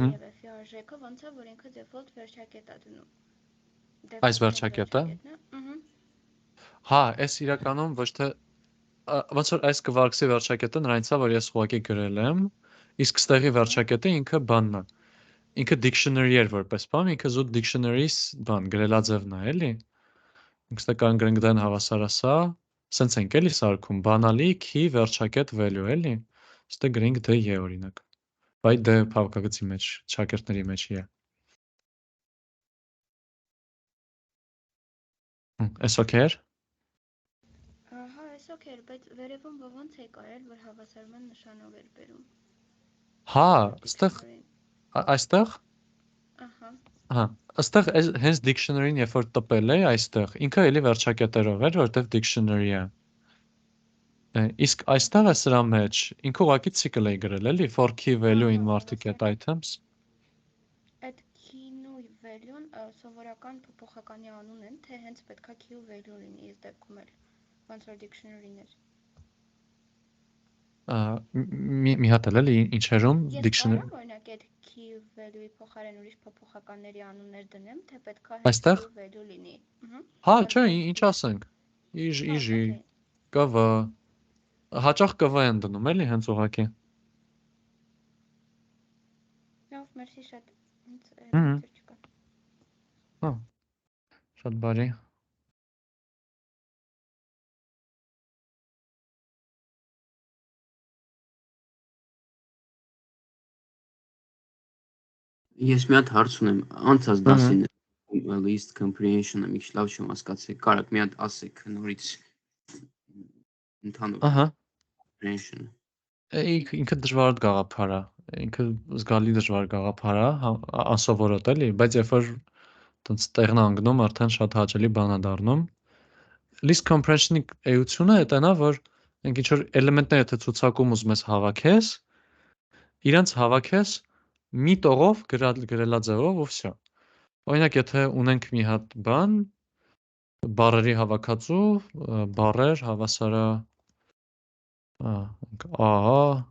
Եվ F-ի արժեքը ոնց է, որ ինքը default վերջակետ է դնում։ Այս վերջակետը։ Հա, այս իրականում ոչ թե ոնց որ այս կվարկսի վերջակետը նրանից է, որ ես ուղղակի գրել եմ, իսկ ստեղի վերջակետը ինքը բանն է։ Ինքը dictionary էր որպես բան, ինքը զուտ dictionary-ից բան գրելաձևն է, էլի։ Ինքստե կան գրենք դեն հավասարասա, սենց ենք էլի սարքում, բանալի key վերջակետ value, էլի։ Ստե գրենք D օրինակ։ Բայ D փակագծի մեջ, շակերտների մեջ է։ Էս օքեյ էր։ Ահա, էս օքեյ էր, բայց վերևում ոնց է կարել, որ հավասարման նշանով էր բերում։ Հա, այստեղ։ Ահա, այստեղ հենց dictionary-ն երբ որ տպել է այստեղ, ինքը էլի վերջակետերով էր, որտեվ dictionary է։ Իսկ այստեղ է սրա մեջ ինքը ուղղակի ցիկլ է գրել, էլի, for key value in market items։ Այդ key-ն ու value-ն սովորական փոփոխականի անուն են, թե հենց պետքա key ու value լինի այս դեպքում էլ, ոնց որ dictionary-ներ։ Մի հատ էլ էլի ինչերում Ես dictionary կարամ օրինակ այդ key ու value-ի փոխարեն ուրիշ փոփոխականների անուններ դնեմ, թե պետքա Այստեղ? key ու value լինի։ Հա, չէ, ինչ ասենք։ Իժի, կվ, հաճախ կվ են դնում, էլի, հենց ուղղակի։ Լավ, մերսի շատ։ Հմ։ Հա, շատ բարի։ Ես մի հատ հարց ունեմ, անցած դասին list comprehension-ը մի քիչ լավ չեմ հասկացել, կարաք մի հատ ասեք նորից ընդհանուր Ահա։ comprehension-ը։ Ինքը դժվար գաղափար է, ինքը զգալի դժվար գաղափար է, անսովորոտ էլի, բայց երբ որ տենց տեղն անգնում, արդեն շատ հաճելի բան է դառնում։ List comprehension-ի էությունը էտն է, որ ինչ որ էլեմենտներ եթե ցուցակում ուզում ես հավաքես, իրենց հավաքես մի տողով գրելաձևով ու վсё։ Օրինակ, եթե ունենք մի հատ բան, բառերի հավաքածու, բառեր հավասարա ԱԱ,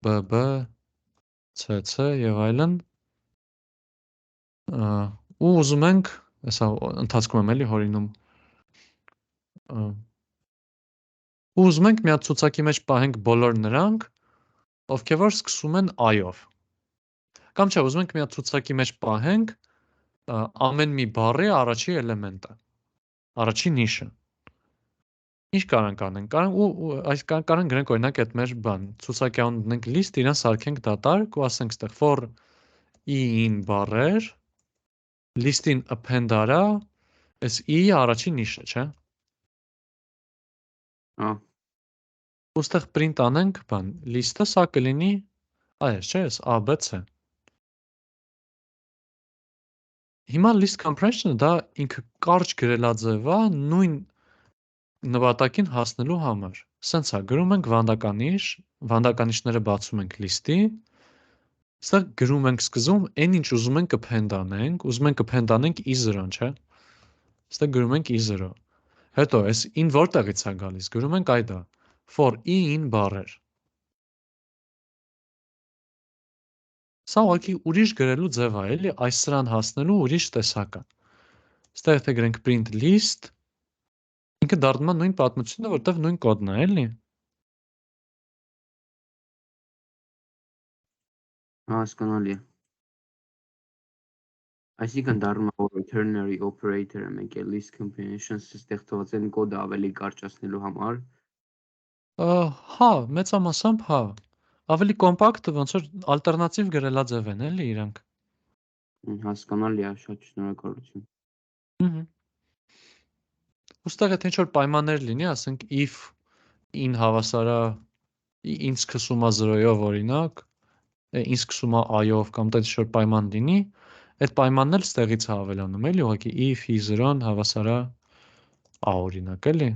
ԲԲ, ՑՑ եւ այլն, ու ուզում ենք, հեսա ընթացքում եմ էլի հորինում, ու ուզում ենք մի հատ ցուցակի մեջ պահենք բոլոր նրանք, ովքեր որ սկսում են I-ով։ Կամ չէ, ուզում ենք մի հատ ցուցակի մեջ պահենք ամեն մի բառի առաջի էլեմենտը, առաջի նիշը։ Ինչ կարանք անենք, կարանք գրենք օրինակ այդ մեր բան, ցուցակի անուն դնենք list, իրան սարքենք դատարկ ու ասենք ստեղ for i-ին բառեր, list-ին append արա, այս i-ի առաջի նիշը, չէ։ Ու ստեղ print անենք բան, list-ը սա կլինի, այս չէ, A, B, C։ Հիմա list comprehension-ը դա ինքը կարճ գրելաձև է նույն նպատակին հասնելու համար։ Սենց է, գրում ենք վանդականիշ, վանդականիշները բացում ենք list-ի, ստեղ գրում ենք սկզբում այն ինչ ուզում ենք append անենք, ուզում ենք append անենք i0-ն, չէ։ Ստեղ գրում ենք i0։ Հետո այս in որտեղից է գալիս, գրում ենք այդա, for i-ին բառեր։ Սա ուղղակի ուրիշ գրելու ձև է, էլի, այս սրան հասնելու ուրիշ տեսակ է։ Ստեղ եթե գրենք print list, ինքը դառնում է նույն պատմությունը, որտեղ նույն կոդն է, էլի։ Հասկանալի է։ Այսինքն դառնում է որ ternary operator-ը մեկ է list comprehension-ը ստեղծված են կոդը ավելի կարճացնելու համար։ Հա, մեծամասամբ հա։ Ավելի կոմպակտ, ոնց որ ալտերնատիվ գրելաձև են, էլի իրանք։ Հասկանալի է, շատ շնորհակալություն։ Ոստեղ եթե ինչ-որ պայմաններ լինի, ասենք if in հավասարա in սկսում է 0-ով օրինակ, in սկսում է i-ով կամ դա ինչ-որ պայման լինի, այդ պայմանն էլ ստեղից է ավելանում, էլի ուղղակի if i0-ն հավասարա a օրինակ, էլի։